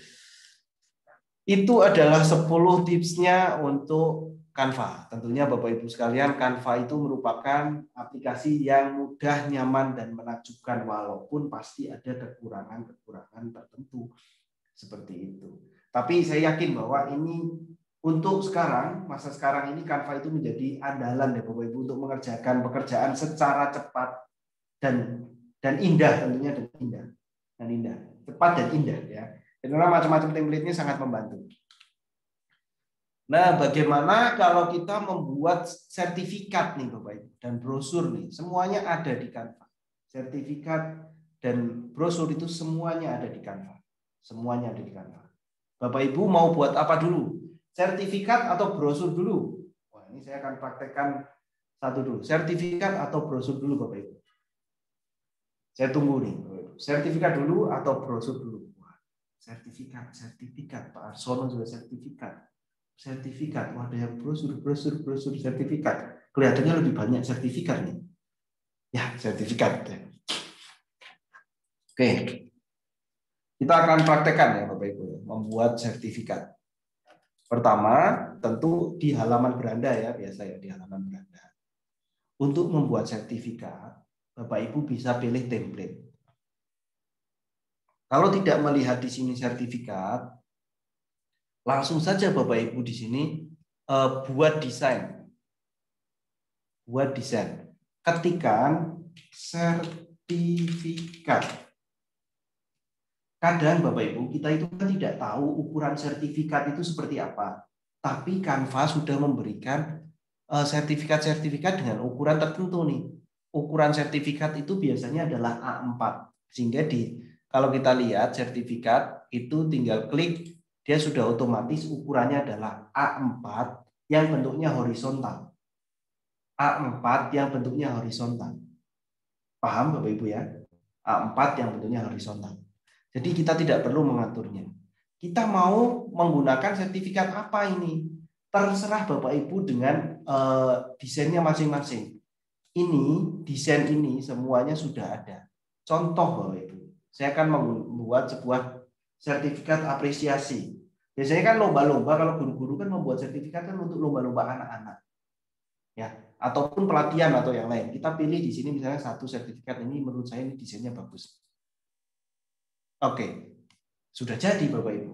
Itu adalah 10 tipsnya untuk Canva. Tentunya Bapak Ibu sekalian, Canva itu merupakan aplikasi yang mudah, nyaman, dan menakjubkan. Walaupun pasti ada kekurangan-kekurangan tertentu. Seperti itu. Tapi saya yakin bahwa ini untuk sekarang, masa sekarang ini Canva itu menjadi andalan ya Bapak Ibu untuk mengerjakan pekerjaan secara cepat dan indah tentunya, dan indah. Cepat dan indah ya. Karena macam-macam template-nya sangat membantu. Nah, bagaimana kalau kita membuat sertifikat nih Bapak Ibu dan brosur nih, semuanya ada di Canva. Sertifikat dan brosur itu semuanya ada di Canva. Semuanya ada di Canva. Bapak Ibu mau buat apa dulu? Sertifikat atau brosur dulu? Wah, ini saya akan praktekkan satu dulu. Sertifikat atau brosur dulu Bapak Ibu? Saya tunggu nih Bapak Ibu. Sertifikat dulu atau brosur dulu? Sertifikat. Pak Arsono juga sertifikat. Wah, ada yang brosur sertifikat. Kelihatannya lebih banyak sertifikat nih. Ya, sertifikat. Oke. Kita akan praktekkan ya Bapak Ibu, membuat sertifikat. Pertama, tentu di halaman beranda ya, biasa ya di halaman beranda. Untuk membuat sertifikat, Bapak Ibu bisa pilih template. Kalau tidak melihat di sini sertifikat, langsung saja Bapak Ibu di sini buat desain. Ketikkan sertifikat. Kadang Bapak Ibu kita itu kan tidak tahu ukuran sertifikat itu seperti apa. Tapi Canva sudah memberikan sertifikat-sertifikat dengan ukuran tertentu nih. Ukuran sertifikat itu biasanya adalah A4. Sehingga kalau kita lihat sertifikat itu tinggal klik, dia sudah otomatis ukurannya adalah A4 yang bentuknya horizontal. A4 yang bentuknya horizontal. Paham Bapak Ibu ya? A4 yang bentuknya horizontal. Jadi kita tidak perlu mengaturnya. Kita mau menggunakan sertifikat apa ini? Terserah Bapak Ibu dengan desainnya masing-masing. Ini, desain ini semuanya sudah ada. Contoh Bapak Ibu, saya akan membuat sebuah sertifikat apresiasi. Biasanya kan lomba-lomba, kalau guru-guru kan membuat sertifikat kan untuk lomba-lomba anak-anak. Ya, ataupun pelatihan atau yang lain. Kita pilih di sini misalnya satu sertifikat ini menurut saya ini desainnya bagus. Oke. Sudah jadi Bapak Ibu.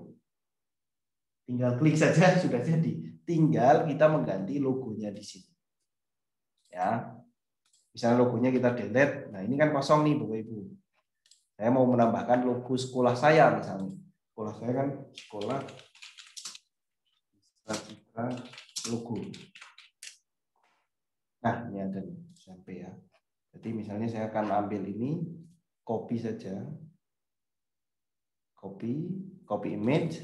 Tinggal klik saja sudah jadi. Tinggal kita mengganti logonya di sini. Ya. Misalnya logonya kita delete. Nah, ini kan kosong nih Bapak Ibu. Saya mau menambahkan logo sekolah saya misalnya. Sekolah saya kan sekolah logo. Nah, ini ada sampai ya. Jadi misalnya saya akan ambil ini, copy saja. Copy image,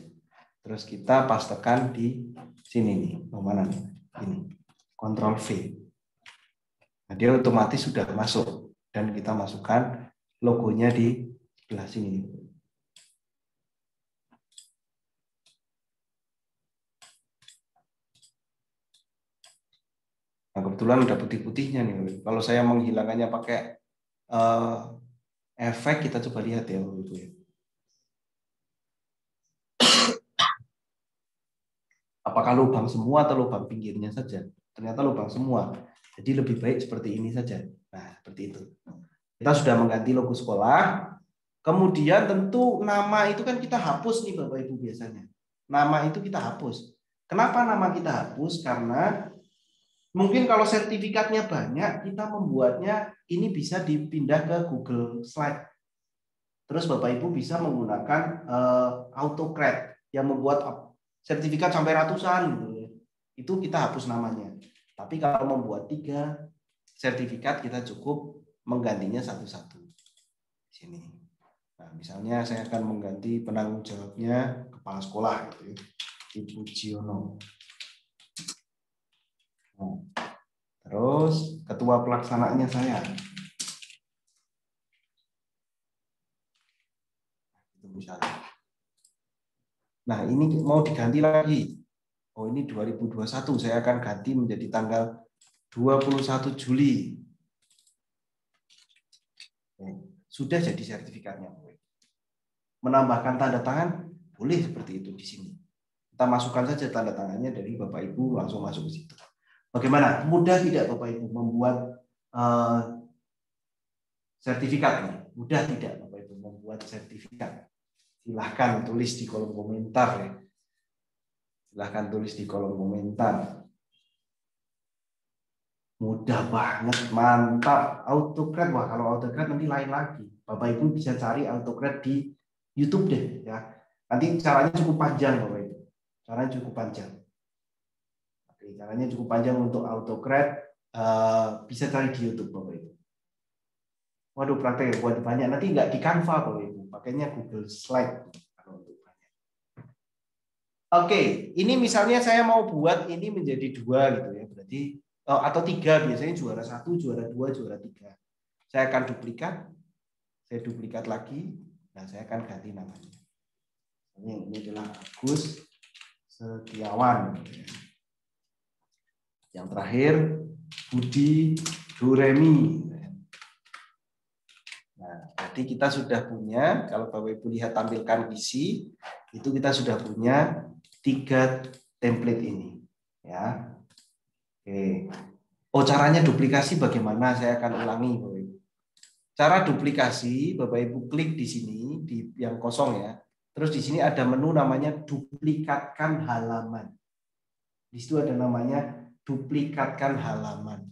terus kita pastekan di sini nih. Mana nih? Ini. Ctrl V. Nah, dia otomatis sudah masuk dan kita masukkan logonya di sebelah sini. Nah, kebetulan udah putih-putihnya nih. Kalau saya menghilangkannya pakai efek, kita coba lihat ya Bapak Ibu ya. Apakah lubang semua atau lubang pinggirnya saja? Ternyata lubang semua. Jadi lebih baik seperti ini saja. Nah, seperti itu. Kita sudah mengganti logo sekolah. Kemudian tentu nama itu kan kita hapus nih Bapak Ibu biasanya. Nama itu kita hapus. Kenapa nama kita hapus? Karena mungkin kalau sertifikatnya banyak, kita membuatnya ini bisa dipindah ke Google Slide. Terus Bapak Ibu bisa menggunakan AutoCAD yang membuat sertifikat sampai ratusan gitu ya. Itu kita hapus namanya. Tapi kalau membuat 3 sertifikat kita cukup menggantinya satu-satu. Sini. Nah, misalnya saya akan mengganti penanggung jawabnya kepala sekolah gitu ya. Ibu Giono. Nah, terus ketua pelaksanaannya saya. Itu misalnya. Nah, ini mau diganti lagi. Oh, ini 2021, saya akan ganti menjadi tanggal 21 Juli. Sudah jadi sertifikatnya. Menambahkan tanda tangan, boleh seperti itu di sini. Kita masukkan saja tanda tangannya dari Bapak Ibu, langsung masuk ke situ. Bagaimana? Mudah tidak Bapak Ibu membuat sertifikat? Mudah tidak Bapak Ibu membuat sertifikat? Silahkan tulis di kolom komentar ya. Silahkan tulis di kolom komentar. Mudah banget, mantap. AutoCAD, wah kalau AutoCAD nanti lain lagi. Bapak Ibu bisa cari AutoCAD di YouTube deh ya. Nanti caranya cukup panjang Bapak Ibu. Caranya cukup panjang. Oke, caranya cukup panjang untuk AutoCAD, bisa cari di YouTube Bapak Ibu. Waduh, praktek buat banyak. Nanti nggak di Canva Bapak Ibu, pakainya Google Slide. Oke, ini misalnya saya mau buat ini menjadi 2 gitu ya, berarti atau 3, biasanya juara 1, juara 2, juara 3. Saya akan duplikat, saya duplikat lagi, nah saya akan ganti namanya. Ini adalah Agus Setiawan. Yang terakhir Budi Duremi. Nah, jadi kita sudah punya, kalau Bapak Ibu lihat tampilkan isi, itu kita sudah punya 3 template ini, ya. Oke. Oh, caranya duplikasi bagaimana? Saya akan ulangi, Bapak Ibu. Cara duplikasi, Bapak Ibu klik di sini di yang kosong ya. Terus di sini ada menu namanya duplikatkan halaman. Di situ ada namanya duplikatkan halaman.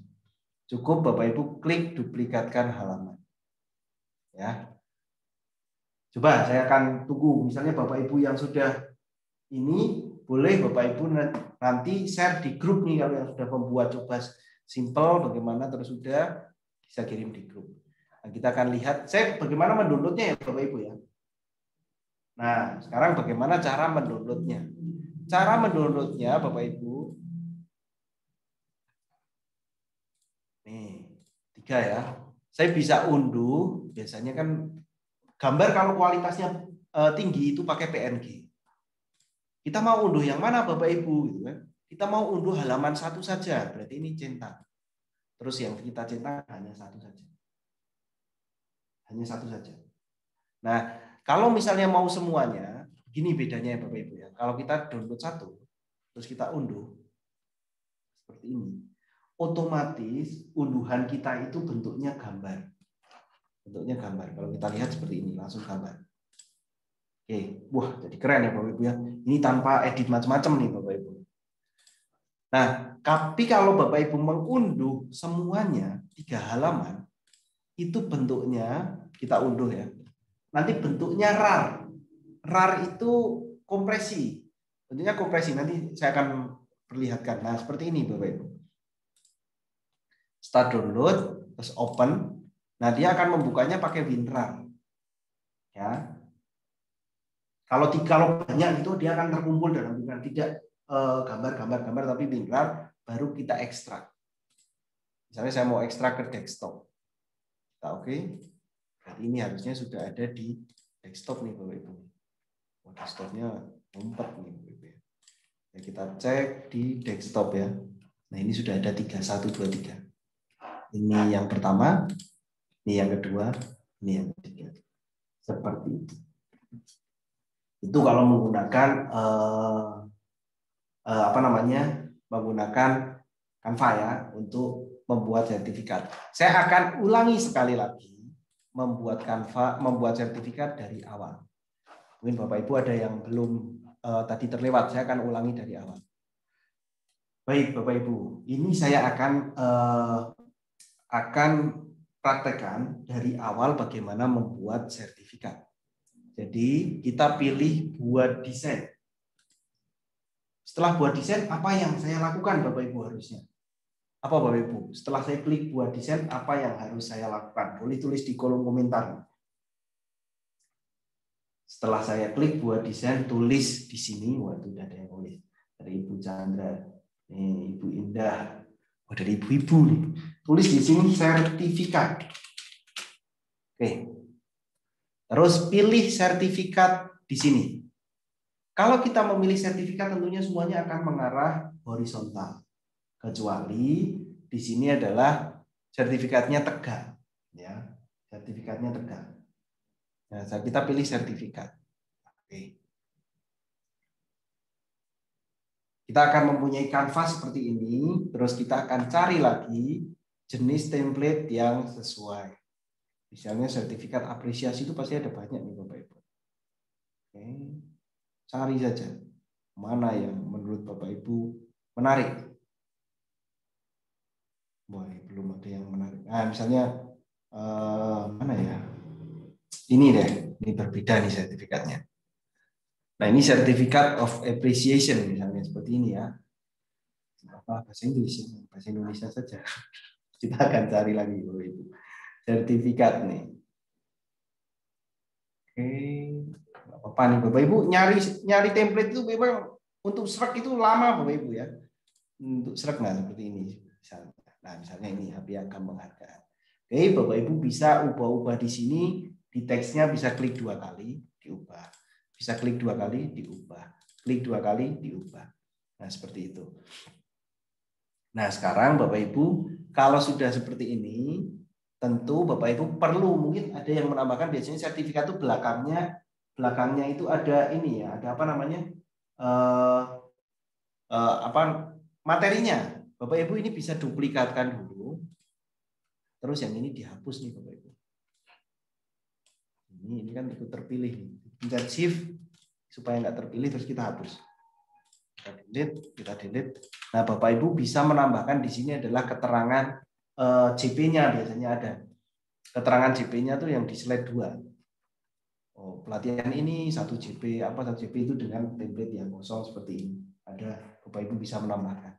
Cukup Bapak Ibu klik duplikatkan halaman. Ya. Coba saya akan tunggu, misalnya Bapak Ibu yang sudah ini boleh Bapak Ibu nanti share di grup nih, kalau yang sudah membuat coba simple bagaimana terus sudah bisa kirim di grup. Nah, kita akan lihat saya bagaimana mendownloadnya ya Bapak Ibu ya. Nah, sekarang bagaimana cara mendownloadnya? Cara mendownloadnya, Bapak Ibu, nih 3 ya. Saya bisa unduh, biasanya kan gambar kalau kualitasnya tinggi itu pakai PNG. Kita mau unduh yang mana Bapak Ibu gitu kan? Kita mau unduh halaman 1 saja, berarti ini centang. Terus yang kita cetak hanya 1 saja. Hanya 1 saja. Nah, kalau misalnya mau semuanya, gini bedanya ya Bapak Ibu ya. Kalau kita download 1, terus kita unduh seperti ini. Otomatis unduhan kita itu bentuknya gambar. Bentuknya gambar. Kalau kita lihat seperti ini, langsung gambar. Oke, wah jadi keren ya Bapak Ibu ya. Ini tanpa edit macam-macam nih Bapak Ibu. Nah, tapi kalau Bapak Ibu mengunduh semuanya 3 halaman, itu bentuknya kita unduh ya. Nanti bentuknya RAR. RAR itu kompresi. Bentuknya kompresi. Nanti saya akan perlihatkan. Nah, seperti ini Bapak Ibu. Start download, terus open. Nah, dia akan membukanya pakai WinRAR. Ya. Kalau banyak itu dia akan terkumpul dalam WinRAR, tidak gambar-gambar tapi WinRAR baru kita ekstrak. Misalnya saya mau ekstrak ke desktop. Kita oke. Berarti ini harusnya sudah ada di desktop nih Bapak Ibu. Oh, desktopnya ngumpet nih Bapak Ibu. Ya, kita cek di desktop ya. Nah, ini sudah ada 3, 1, 2, 3. Ini yang pertama, ini yang kedua, ini yang ketiga. Seperti itu. Itu kalau menggunakan menggunakan Canva ya untuk membuat sertifikat. Saya akan ulangi sekali lagi membuat Canva, membuat sertifikat dari awal. Mungkin Bapak Ibu ada yang belum tadi terlewat, saya akan ulangi dari awal. Baik Bapak Ibu, ini saya akan praktekkan dari awal bagaimana membuat sertifikat. Jadi kita pilih buat desain. Setelah buat desain, apa yang saya lakukan Bapak Ibu harusnya? Apa Bapak Ibu? Setelah saya klik buat desain, apa yang harus saya lakukan? Boleh tulis di kolom komentar. Setelah saya klik buat desain, tulis di sini. Waduh, ada yang tulis. Dari Ibu Chandra, nih, Ibu Indah, oh, dari ibu-ibu nih. Tulis di sini sertifikat. Oke. Terus pilih sertifikat di sini. Kalau kita memilih sertifikat tentunya semuanya akan mengarah horizontal. Kecuali di sini adalah sertifikatnya tegak, ya. Sertifikatnya tegak. Nah, kita pilih sertifikat. Oke. Kita akan mempunyai kanvas seperti ini, terus kita akan cari lagi jenis template yang sesuai. Misalnya sertifikat apresiasi itu pasti ada banyak nih Bapak Ibu. Oke. Cari saja mana yang menurut Bapak Ibu menarik. Boleh, belum ada yang menarik. Nah, misalnya mana ya? Ini deh, ini berbeda nih sertifikatnya. Nah, ini Certificate of Appreciation misalnya seperti ini ya. Apa bahasa Inggris? Bahasa Indonesia saja. Kita akan cari lagi Bapak Ibu. Sertifikat nih. Oke, nggak apa-apa nih Bapak Ibu. Nyari template itu memang untuk Shrek itu lama Bapak Ibu ya. Untuk Shrek nah seperti ini misalnya. Nah, misalnya ini piagam penghargaan. Oke, Bapak Ibu bisa ubah-ubah di sini, di teksnya bisa klik 2 kali, diubah. Bisa klik 2 kali, diubah. Klik 2 kali, diubah. Nah, seperti itu. Nah, sekarang Bapak Ibu, kalau sudah seperti ini, tentu Bapak Ibu perlu, mungkin ada yang menambahkan biasanya sertifikat itu belakangnya itu ada ini ya, ada apa namanya? Materinya. Bapak Ibu ini bisa duplikatkan dulu. Terus yang ini dihapus nih Bapak Ibu. Ini kan ikut terpilih. Pencet shift supaya nggak terpilih terus kita hapus. Kita delete. Nah, Bapak Ibu bisa menambahkan di sini adalah keterangan JP-nya biasanya ada. Keterangan JP-nya tuh yang di slide 2. Oh, pelatihan ini 1 JP, 1 JP itu dengan template yang kosong seperti ini. Ada, Bapak Ibu bisa menambahkan.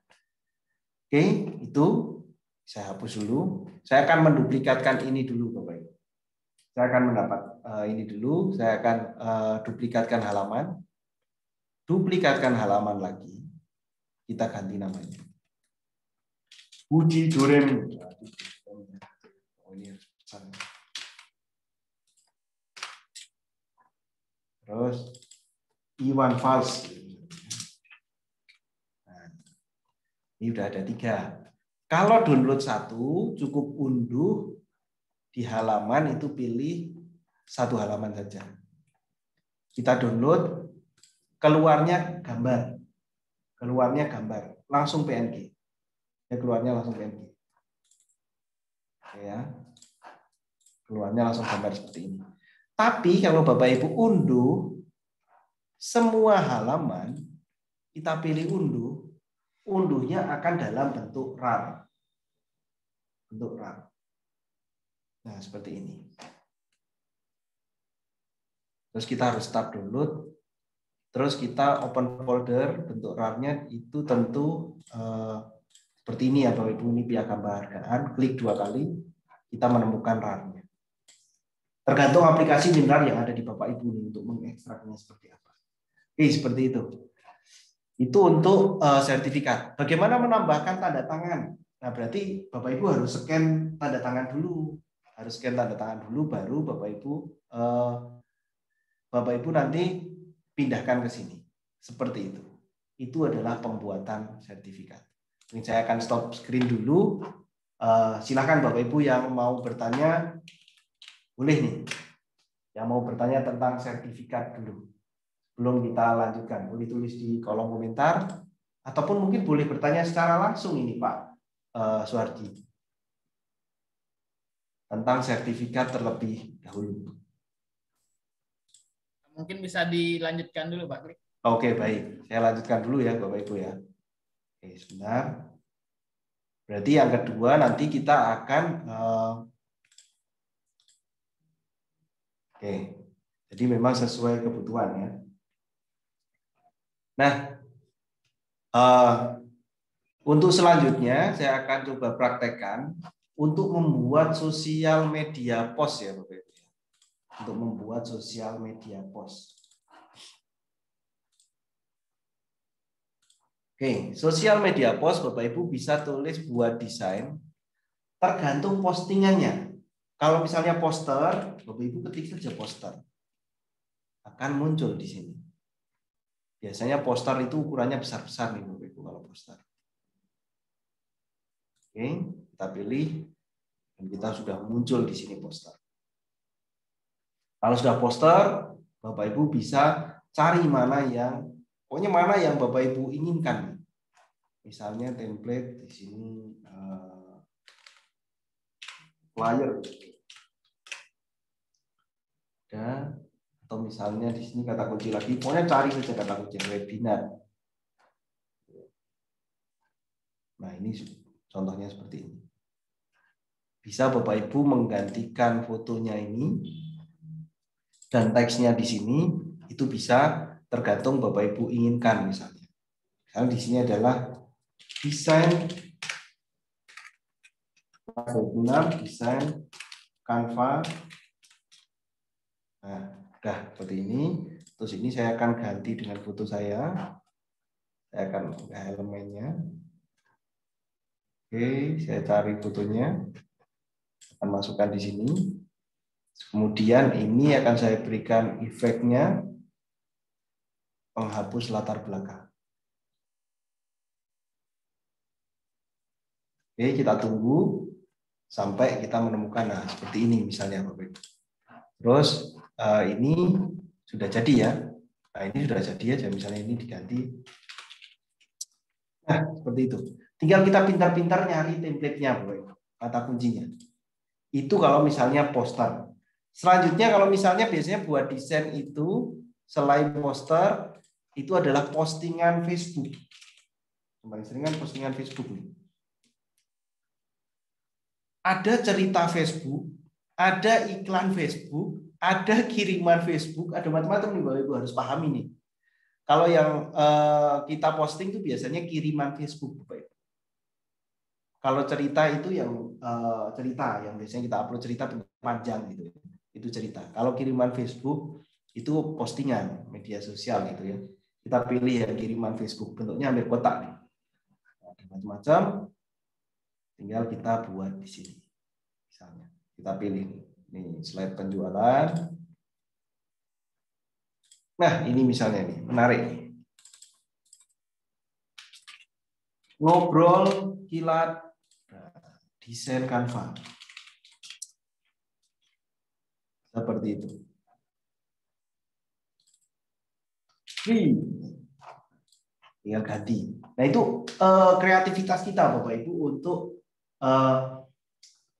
Oke, itu saya hapus dulu. Saya akan menduplikatkan ini dulu Bapak Ibu. Saya akan mendapat ini dulu. Saya akan duplikatkan halaman. Duplikatkan halaman lagi. Kita ganti namanya. Budi Doremi. Oh, ini harus besar. Terus Iwan Fals. Nah, ini udah ada 3. Kalau download 1, cukup unduh di halaman itu pilih 1 halaman saja. Kita download, keluarnya gambar. Keluarnya gambar, langsung PNG. Ya, keluarnya langsung PNG. Ya. Keluarnya langsung gambar seperti ini. Tapi kalau Bapak Ibu unduh semua halaman, kita pilih unduh, unduhnya akan dalam bentuk RAR. Bentuk RAR. Nah, seperti ini. Terus kita harus start download. Terus kita open folder, bentuk RAR-nya itu tentu seperti ini ya Bapak Ibu, ini piagam penghargaan. Klik 2 kali, kita menemukan RAR-nya. Tergantung aplikasi WinRAR yang ada di Bapak Ibu nih, untuk mengekstraknya seperti apa. Oke, seperti itu. Itu untuk sertifikat. Bagaimana menambahkan tanda tangan? Nah, berarti Bapak Ibu harus scan tanda tangan dulu. Harus scan tanda tangan dulu, baru Bapak Ibu nanti pindahkan ke sini. Seperti itu. Itu adalah pembuatan sertifikat. Ini saya akan stop screen dulu. Silakan Bapak Ibu yang mau bertanya, boleh nih. Yang mau bertanya tentang sertifikat dulu. Belum kita lanjutkan. Boleh tulis di kolom komentar. Ataupun mungkin boleh bertanya secara langsung ini Pak Suhardi. Tentang sertifikat terlebih dahulu. Mungkin bisa dilanjutkan dulu Pak Klik. Oke, baik. Saya lanjutkan dulu ya Bapak Ibu ya. Oke, sebentar. Berarti yang kedua nanti kita akan oke. Jadi memang sesuai kebutuhan ya. Nah, untuk selanjutnya saya akan coba praktekkan untuk membuat sosial media post ya Bapak Ibu. Untuk membuat sosial media post. Oke, sosial media post Bapak Ibu bisa tulis buat desain tergantung postingannya. Kalau misalnya poster, Bapak Ibu ketik saja poster. Akan muncul di sini. Biasanya poster itu ukurannya besar-besar nih Bapak Ibu kalau poster. Oke, kita pilih dan kita sudah muncul di sini poster. Kalau sudah poster, Bapak Ibu bisa cari pokoknya mana yang Bapak Ibu inginkan. Misalnya template di sini flyer. Atau misalnya di sini kata kunci lagi, pokoknya cari saja kata kunci webinar. Nah, ini contohnya seperti ini. Bisa Bapak Ibu menggantikan fotonya ini dan teksnya di sini itu bisa tergantung Bapak Ibu inginkan misalnya. Misalnya di sini adalah desain webinar, desain Canva. Nah, udah seperti ini. Terus ini saya akan ganti dengan foto saya. Saya akan buka elemennya. Oke, saya cari fotonya. Akan masukkan di sini. Kemudian ini akan saya berikan efeknya penghapus latar belakang. Oke, kita tunggu sampai kita menemukan seperti ini misalnya Bapak Ibu. Terus ini sudah jadi ya. Nah, ini sudah jadi aja misalnya ini diganti. Nah, seperti itu. Tinggal kita pintar-pintar nyari template-nya Bapak Ibu, kata kuncinya. Itu kalau misalnya poster. Selanjutnya kalau misalnya biasanya buat desain itu selain poster itu adalah postingan Facebook. Paling sering kan postingan Facebook nih. Ada cerita Facebook, ada iklan Facebook, ada kiriman Facebook, ada macam-macam nih Bapak Ibu harus pahami nih. Kalau yang kita posting itu biasanya kiriman Facebook Bapak Ibu. Kalau cerita itu yang cerita yang biasanya kita upload cerita panjang gitu. itu cerita. Kalau kiriman Facebook itu postingan media sosial gitu ya. Kita pilih yang kiriman Facebook, bentuknya hampir kotak nih. Ada macam-macam, tinggal kita buat di sini. Misalnya kita pilih nih slide penjualan. Nah ini misalnya nih menarik nih. Ngobrol kilat desain Canva. Seperti itu. Tinggal ganti. Nah itu kreativitas kita Bapak Ibu untuk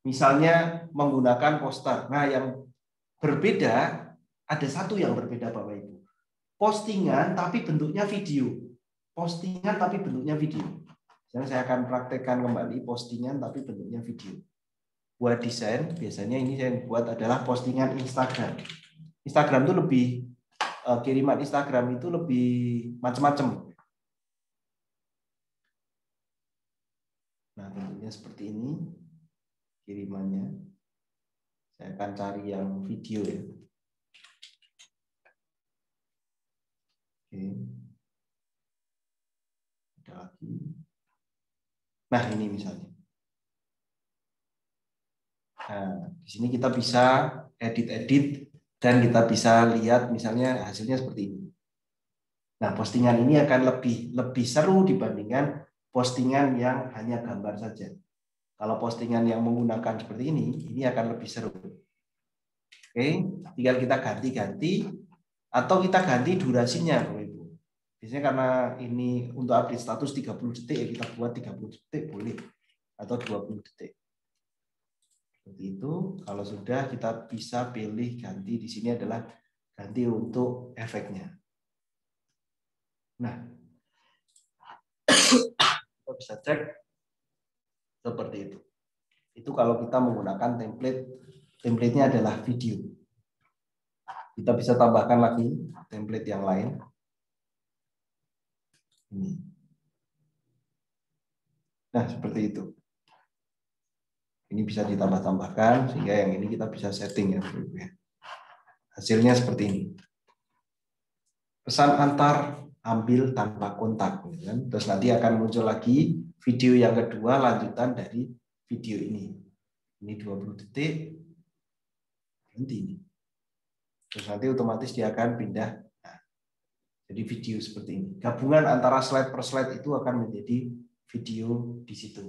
misalnya menggunakan poster. Nah yang berbeda, ada satu yang berbeda Bapak Ibu. Postingan tapi bentuknya video. Postingan tapi bentuknya video. Sekarang saya akan praktekkan kembali postingan tapi bentuknya video. Buat desain, biasanya ini saya buat adalah postingan Instagram. Instagram itu lebih, kiriman Instagram itu lebih macam-macam. Nah, bentuknya seperti ini kirimannya. Saya akan cari yang video ya. Oke. Ada lagi. Nah, ini misalnya. Nah, di sini kita bisa edit-edit dan kita bisa lihat misalnya hasilnya seperti ini. Nah, postingan ini akan lebih seru dibandingkan postingan yang hanya gambar saja. Kalau postingan yang menggunakan seperti ini akan lebih seru. Oke, tinggal kita ganti-ganti atau kita ganti durasinya, Bapak Ibu. Biasanya karena ini untuk update status 30 detik ya kita buat 30 detik boleh atau 20 detik. Seperti itu. Kalau sudah kita bisa pilih ganti, di sini adalah ganti untuk efeknya. Nah, kita bisa cek seperti itu. Itu kalau kita menggunakan template-nya adalah video. Kita bisa tambahkan lagi template yang lain. Ini. Nah, seperti itu. Ini bisa ditambah-tambahkan sehingga yang ini kita bisa setting ya. Hasilnya seperti ini. Pesan antar ambil tanpa kontak. Terus nanti akan muncul lagi video yang kedua lanjutan dari video ini. Ini 20 detik. Nanti ini. Terus nanti otomatis dia akan pindah. Nah, jadi video seperti ini. Gabungan antara slide per slide itu akan menjadi video di situ.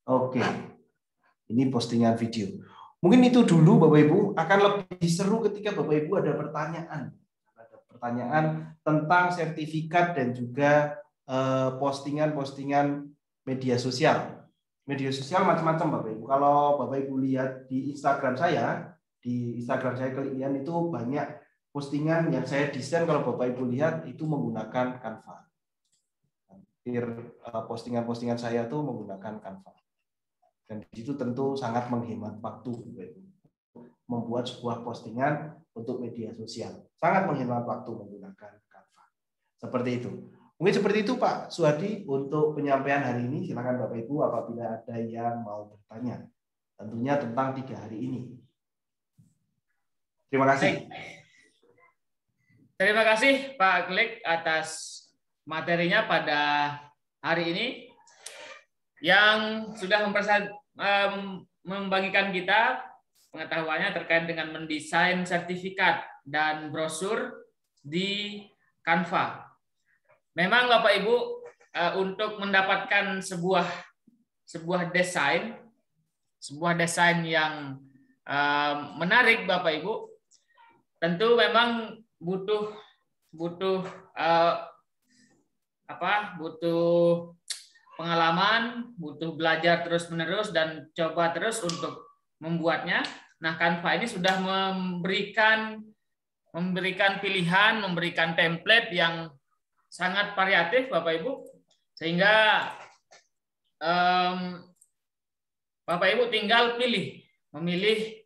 Oke, ini postingan video. Mungkin itu dulu Bapak Ibu, akan lebih seru ketika Bapak Ibu ada pertanyaan. Ada pertanyaan tentang sertifikat dan juga postingan-postingan media sosial. Media sosial macam-macam Bapak Ibu. Kalau Bapak Ibu lihat di Instagram saya kalian itu banyak postingan yang saya desain, kalau Bapak Ibu lihat itu menggunakan Canva. Hampir postingan-postingan saya itu menggunakan Canva. Dan di situ tentu sangat menghemat waktu, membuat sebuah postingan untuk media sosial. Sangat menghemat waktu menggunakan Canva. Seperti itu. Mungkin seperti itu Pak Suhadi untuk penyampaian hari ini. Silakan Bapak Ibu apabila ada yang mau bertanya. Tentunya tentang 3 hari ini. Terima kasih. Terima kasih Pak Glik atas materinya pada hari ini, yang sudah membagikan kita pengetahuannya terkait dengan mendesain sertifikat dan brosur di Canva. Memang Bapak Ibu, untuk mendapatkan sebuah desain yang menarik Bapak Ibu, tentu memang butuh pengalaman, butuh belajar terus-menerus dan coba terus untuk membuatnya. Nah, Canva ini sudah memberikan pilihan, memberikan template yang sangat variatif Bapak Ibu, sehingga Bapak Ibu tinggal memilih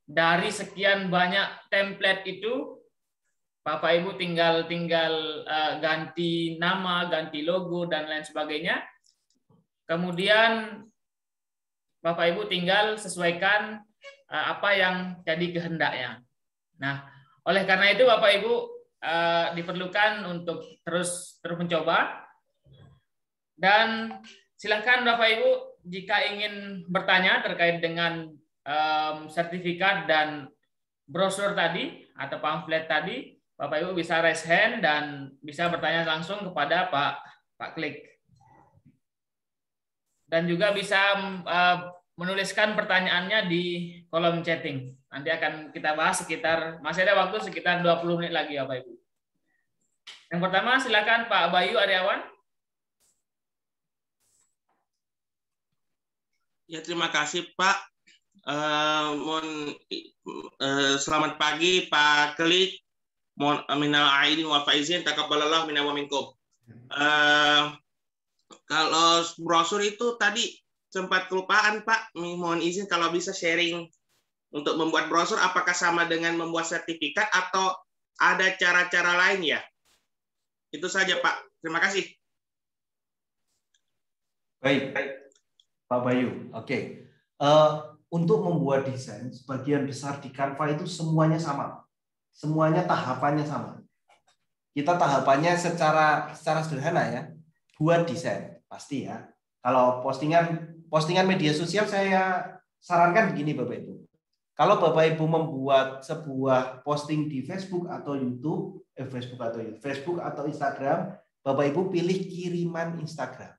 dari sekian banyak template itu. Bapak Ibu tinggal ganti nama, ganti logo dan lain sebagainya. Kemudian Bapak Ibu tinggal sesuaikan apa yang jadi kehendaknya. Nah, oleh karena itu Bapak Ibu diperlukan untuk terus mencoba, dan silakan Bapak Ibu jika ingin bertanya terkait dengan sertifikat dan brosur tadi atau pamflet tadi, Bapak Ibu bisa raise hand dan bisa bertanya langsung kepada Pak Klik. Dan juga bisa menuliskan pertanyaannya di kolom chatting. Nanti akan kita bahas masih ada waktu sekitar 20 menit lagi Bapak Ibu. Yang pertama silakan Pak Bayu Aryawan. Ya, terima kasih Pak. Selamat pagi Pak Klik. Mohon minal aidin wal faizin, taqabbalallahu minna wa minkum. Kalau brosur itu tadi sempat kelupaan Pak. Mohon izin kalau bisa sharing untuk membuat brosur, apakah sama dengan membuat sertifikat atau ada cara-cara lain ya? Itu saja Pak. Terima kasih. Baik, Pak Bayu. Oke. Untuk membuat desain, sebagian besar di Canva itu semuanya sama. Semuanya tahapannya sama. Kita tahapannya secara sederhana ya. Buat desain, pasti ya. Kalau postingan media sosial, saya sarankan begini Bapak Ibu. Kalau Bapak Ibu membuat sebuah posting di Facebook atau YouTube, Facebook atau Instagram, Bapak Ibu pilih kiriman Instagram.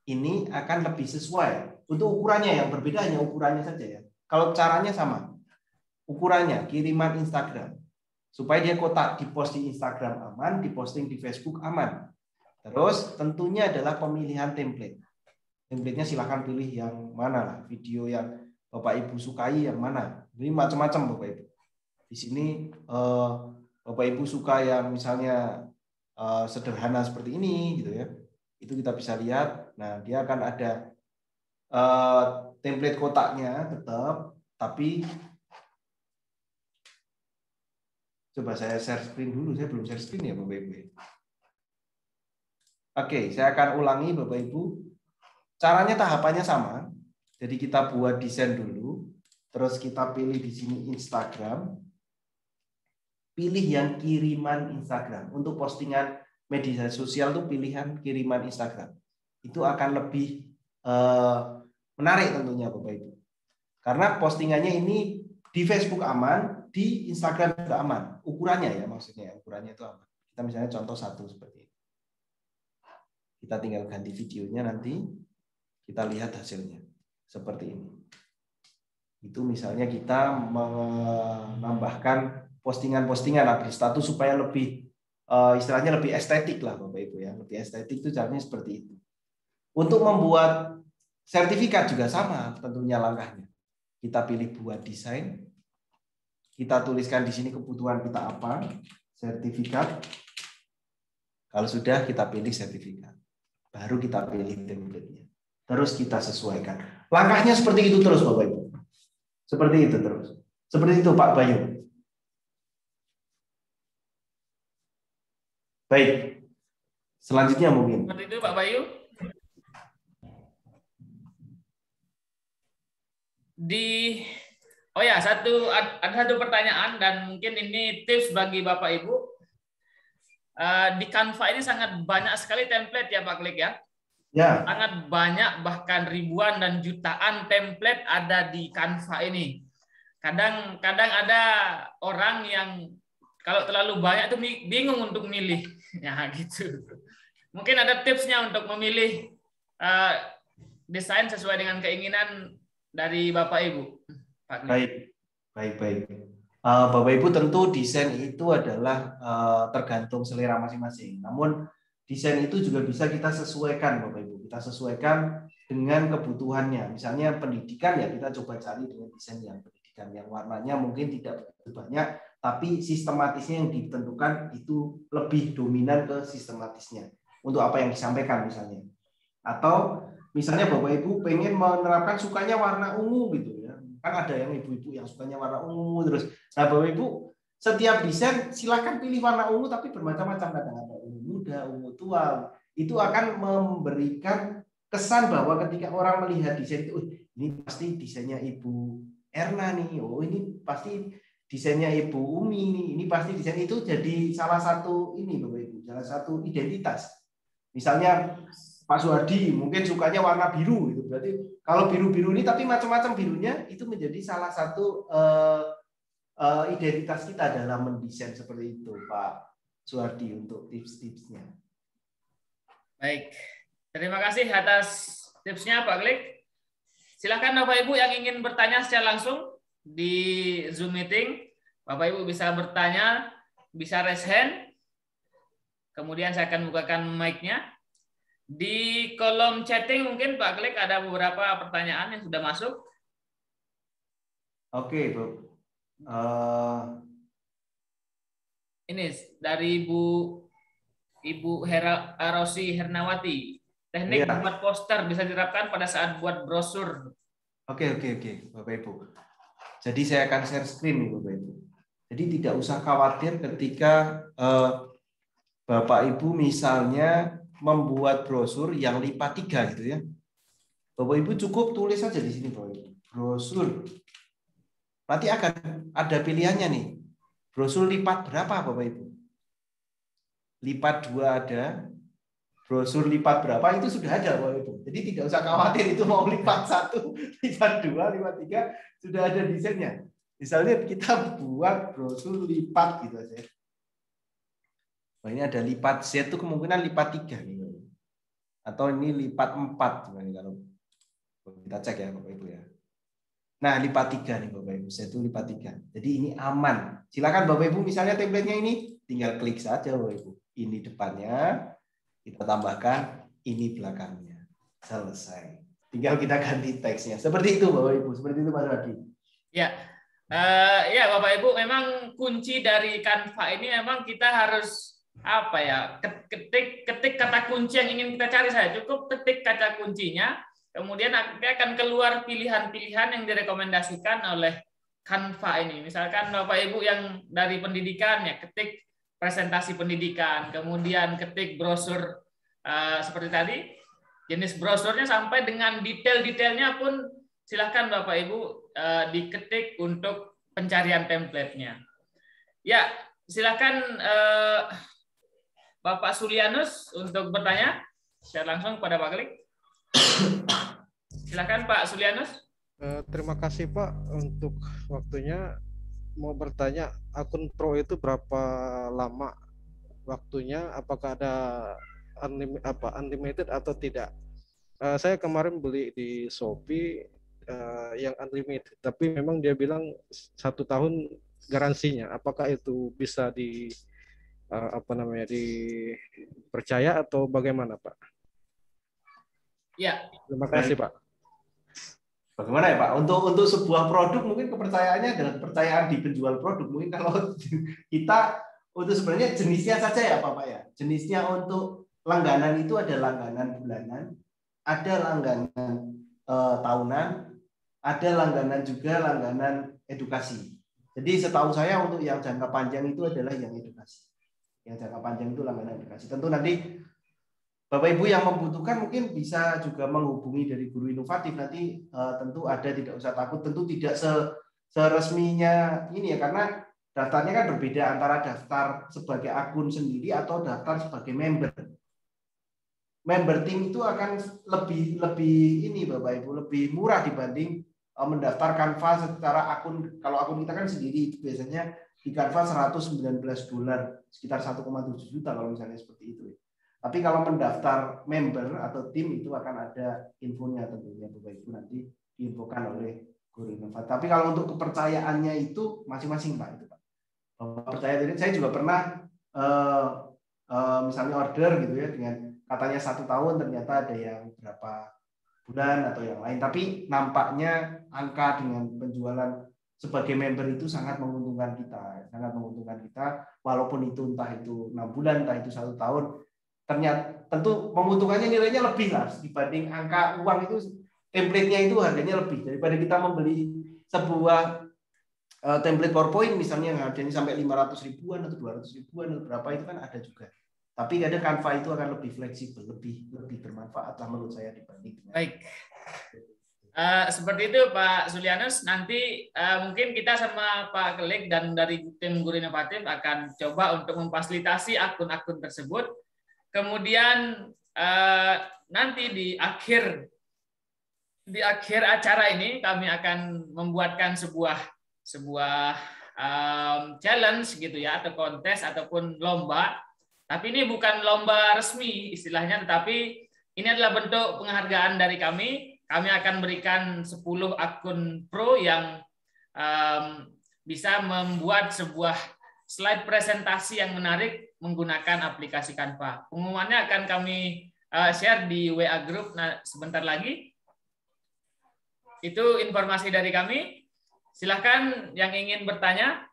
Ini akan lebih sesuai. Untuk ukurannya yang berbeda hanya ukurannya saja ya. Kalau caranya sama, ukurannya kiriman Instagram. Supaya dia kotak, dipost di Instagram aman, diposting di Facebook aman. Terus tentunya adalah pemilihan template. Template-nya silahkan pilih yang mana lah, video yang Bapak Ibu sukai yang mana. Ini macam-macam Bapak Ibu. Di sini Bapak Ibu suka yang misalnya sederhana seperti ini gitu ya. Itu kita bisa lihat. Nah, dia akan ada template kotaknya tetap, tapi coba saya share screen dulu. Saya belum share screen ya Bapak Ibu. Oke, saya akan ulangi Bapak Ibu. Caranya tahapannya sama. Jadi kita buat desain dulu, terus kita pilih di sini Instagram. Pilih yang kiriman Instagram. Untuk postingan media sosial itu pilihan kiriman Instagram. Itu akan lebih menarik tentunya Bapak Ibu. Karena postingannya ini di Facebook aman, di Instagram juga aman. Ukurannya ya maksudnya, ukurannya itu aman. Kita misalnya contoh satu seperti ini. Kita tinggal ganti videonya nanti, kita lihat hasilnya. Seperti ini. Itu misalnya kita menambahkan postingan-postingan update status supaya lebih istilahnya lebih estetik lah Bapak Ibu ya. Lebih estetik itu caranya seperti itu. Untuk membuat sertifikat juga sama tentunya langkahnya. Kita pilih buat desain. Kita tuliskan di sini kebutuhan kita apa, sertifikat. Kalau sudah kita pilih sertifikat. Baru kita pilih template-nya. Terus kita sesuaikan. Langkahnya seperti itu terus Bapak Ibu. Seperti itu terus. Seperti itu Pak Bayu. Baik. Selanjutnya mungkin. Seperti itu Pak Bayu. Ada satu pertanyaan dan mungkin ini tips bagi Bapak Ibu. Di Canva ini sangat banyak sekali template ya Pak Klik ya. Ya. Sangat banyak, bahkan ribuan dan jutaan template ada di Canva ini. Kadang ada orang yang kalau terlalu banyak itu bingung untuk milih, ya gitu. Mungkin ada tipsnya untuk memilih desain sesuai dengan keinginan dari Bapak Ibu. Baik. Bapak Ibu tentu desain itu adalah tergantung selera masing-masing. Namun desain itu juga bisa kita sesuaikan Bapak Ibu. Kita sesuaikan dengan kebutuhannya. Misalnya pendidikan ya kita coba cari dengan desain yang pendidikan yang warnanya mungkin tidak begitu banyak, tapi sistematisnya yang ditentukan itu lebih dominan ke sistematisnya. Untuk apa yang disampaikan misalnya. Atau misalnya Bapak Ibu pengen menerapkan sukanya warna ungu gitu ya. Kan ada yang ibu-ibu yang sukanya warna ungu terus. Nah Bapak Ibu setiap desain silahkan pilih warna ungu tapi bermacam-macam, kadang ada ungu muda, ungu tua. Itu akan memberikan kesan bahwa ketika orang melihat desain itu, ini pasti desainnya Ibu Erna nih, oh ini pasti desainnya Ibu Umi nih, ini pasti desain itu jadi salah satu ini Bapak Ibu, salah satu identitas. Misalnya Pak Suhardi mungkin sukanya warna biru gitu. Berarti kalau biru-biru ini tapi macam-macam birunya itu menjadi salah satu identitas kita dalam mendesain seperti itu Pak Suhardi untuk tips-tipsnya. Baik. Terima kasih atas tipsnya Pak Klik. Silakan Bapak Ibu yang ingin bertanya secara langsung di Zoom meeting. Bapak Ibu bisa bertanya, bisa raise hand. Kemudian saya akan bukakan mic-nya. Di kolom chatting mungkin Pak Klik ada beberapa pertanyaan yang sudah masuk. Oke, Bu. Ini dari Ibu Rosi Hernawati. Teknik membuat poster bisa diterapkan pada saat buat brosur. Oke, Bapak Ibu. Jadi saya akan share screen nih Bapak Ibu. Jadi tidak usah khawatir ketika Bapak Ibu misalnya membuat brosur yang lipat 3 gitu ya. Bapak Ibu cukup tulis saja di sini Bapak Ibu. Brosur. Nanti akan ada pilihannya nih. Brosur lipat berapa Bapak Ibu? Lipat 2 ada. Brosur lipat berapa itu sudah ada Bapak Ibu. Jadi tidak usah khawatir itu mau lipat 1, lipat 2, lipat 3 sudah ada desainnya. Misalnya kita buat brosur lipat gitu aja. Nah, ini ada lipat Z itu kemungkinan lipat 3 nih. Atau ini lipat 4 kalau kita cek ya Bapak Ibu ya. Nah, lipat 3 nih Bapak Ibu. Z itu lipat 3. Jadi ini aman. Silakan Bapak Ibu misalnya template-nya ini tinggal klik saja Bapak Ibu. Ini depannya, kita tambahkan ini belakangnya. Selesai. Tinggal kita ganti teksnya. Seperti itu Bapak Ibu. Seperti itu Pak Radi. Ya. Ya Bapak Ibu, memang kunci dari Canva ini memang kita harus apa ya? Ketik kata kunci yang ingin kita cari saja. Cukup ketik kata kuncinya, kemudian akan keluar pilihan-pilihan yang direkomendasikan oleh Canva ini. Misalkan Bapak Ibu yang dari pendidikan ya, ketik presentasi pendidikan, kemudian ketik brosur seperti tadi, jenis brosurnya sampai dengan detail-detailnya pun silahkan Bapak Ibu diketik untuk pencarian template-nya. Ya, silahkan Bapak Sulianus untuk bertanya secara langsung kepada Pak Klik. Silahkan Pak Sulianus. Terima kasih Pak untuk waktunya. Mau bertanya, akun Pro itu berapa lama waktunya? Apakah ada unlimited atau tidak? Saya kemarin beli di Shopee yang unlimited, tapi memang dia bilang 1 tahun garansinya. Apakah itu bisa dipercaya atau bagaimana Pak? Ya. Terima kasih Pak. Bagaimana ya Pak? Untuk sebuah produk mungkin kepercayaannya adalah kepercayaan di penjual produk. Mungkin kalau kita untuk sebenarnya jenisnya saja ya Pak ya. Jenisnya untuk langganan itu ada langganan bulanan, ada langganan tahunan, ada langganan juga langganan edukasi. Jadi setahu saya untuk yang jangka panjang itu adalah yang edukasi. Yang jangka panjang itu langganan edukasi. Tentu nanti Bapak Ibu yang membutuhkan mungkin bisa juga menghubungi dari Guru Inovatif nanti tentu ada, tidak usah takut, tentu tidak seresminya ini ya, karena daftarnya kan berbeda antara daftar sebagai akun sendiri atau daftar sebagai member. Member tim itu akan lebih ini Bapak Ibu, lebih murah dibanding mendaftar Canva secara akun. Kalau akun kita kan sendiri itu biasanya di Canva $119, sekitar 1,7 juta kalau misalnya seperti itu. Tapi kalau mendaftar member atau tim itu akan ada infonya tentunya Bapak Ibu nanti diinfokan oleh Guru Inovatif. Tapi kalau untuk kepercayaannya itu masing-masing Pak itu Pak. Percaya saya juga pernah misalnya order gitu ya dengan katanya 1 tahun ternyata ada yang berapa bulan atau yang lain. Tapi nampaknya angka dengan penjualan sebagai member itu sangat menguntungkan kita, walaupun itu entah itu 6 bulan, entah itu 1 tahun. Ternyata tentu menguntungkannya nilainya lebih lah dibanding angka uang itu, template-nya itu harganya lebih daripada kita membeli sebuah template PowerPoint misalnya yang harganya sampai 500 ribuan atau 200 ribuan atau berapa, itu kan ada juga. Tapi kadang Canva itu akan lebih fleksibel, lebih bermanfaat lah menurut saya dibanding. Baik. Seperti itu Pak Sulianus. Nanti mungkin kita sama Pak Kelik dan dari tim Guru Inovatif akan coba untuk memfasilitasi akun-akun tersebut. Kemudian nanti di akhir acara ini kami akan membuatkan sebuah challenge gitu ya, atau kontes ataupun lomba. Tapi ini bukan lomba resmi istilahnya, tetapi ini adalah bentuk penghargaan dari kami. Kami akan berikan 10 akun pro yang bisa membuat sebuah slide presentasi yang menarik menggunakan aplikasi Canva. Pengumumannya akan kami share di WA Group sebentar lagi. Itu informasi dari kami. Silahkan yang ingin bertanya.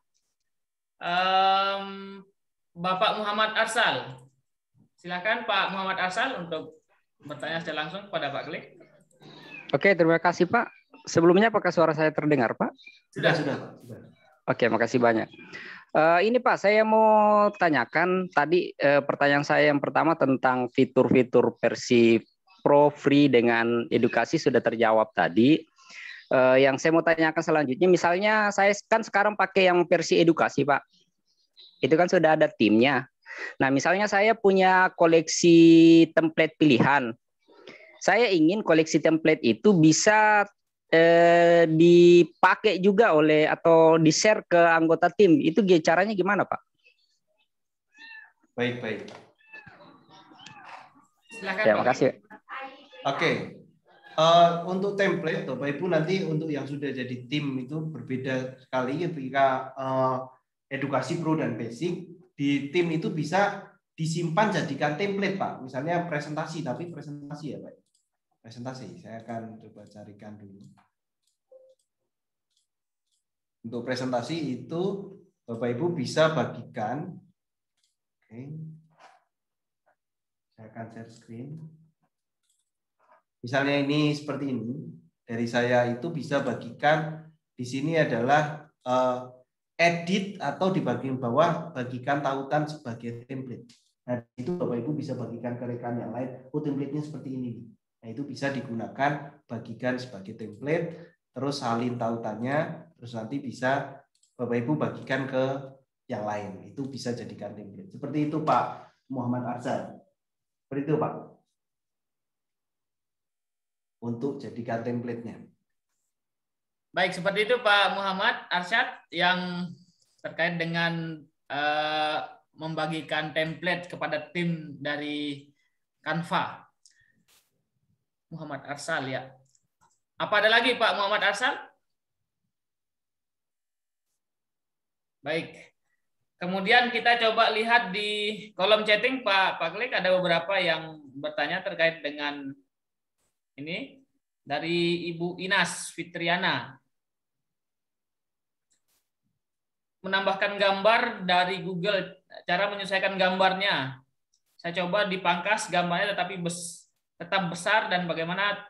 Bapak Muhammad Arsal. Silahkan Pak Muhammad Arsal untuk bertanya secara langsung kepada Pak Kelik. Oke, terima kasih Pak. Sebelumnya apakah suara saya terdengar Pak? Sudah. Oke, makasih banyak. Ini Pak, saya mau tanyakan tadi pertanyaan saya yang pertama tentang fitur-fitur versi Pro free dengan edukasi sudah terjawab tadi. Yang saya mau tanyakan selanjutnya, misalnya saya kan sekarang pakai yang versi edukasi Pak. Itu kan sudah ada timnya. Nah, misalnya saya punya koleksi template pilihan. Saya ingin koleksi template itu bisa dipakai juga oleh atau di-share ke anggota tim. Itu caranya gimana, Pak? Baik. Silakan, Terima kasih. Oke. Untuk template, Bapak Ibu, nanti untuk yang sudah jadi tim itu berbeda sekali ketika edukasi pro dan basic. Di tim itu bisa disimpan jadikan template, Pak. Misalnya presentasi, tapi presentasi ya, Pak. Presentasi, saya akan coba carikan dulu. Untuk presentasi itu Bapak Ibu bisa bagikan. Oke. Saya akan share screen. Misalnya ini seperti ini, dari saya itu bisa bagikan, di sini adalah edit atau di bagian bawah bagikan tautan sebagai template. Nah, itu Bapak Ibu bisa bagikan ke rekan yang lain, oh template-nya seperti ini. Nah, itu bisa digunakan bagikan sebagai template, terus salin tautannya, terus nanti bisa Bapak Ibu bagikan ke yang lain. Itu bisa jadikan template. Seperti itu Pak Muhammad Arsal. Seperti itu Pak. Untuk jadikan template-nya. Baik, seperti itu Pak Muhammad Arsyad yang terkait dengan membagikan template kepada tim dari Canva. Muhammad Arsal ya. Apa ada lagi Pak Muhammad Arsal? Baik. Kemudian kita coba lihat di kolom chatting Pak Klik, ada beberapa yang bertanya terkait dengan ini dari Ibu Inas Fitriana. Menambahkan gambar dari Google, cara menyesuaikan gambarnya. Saya coba dipangkas gambarnya tetapi tetap besar dan bagaimana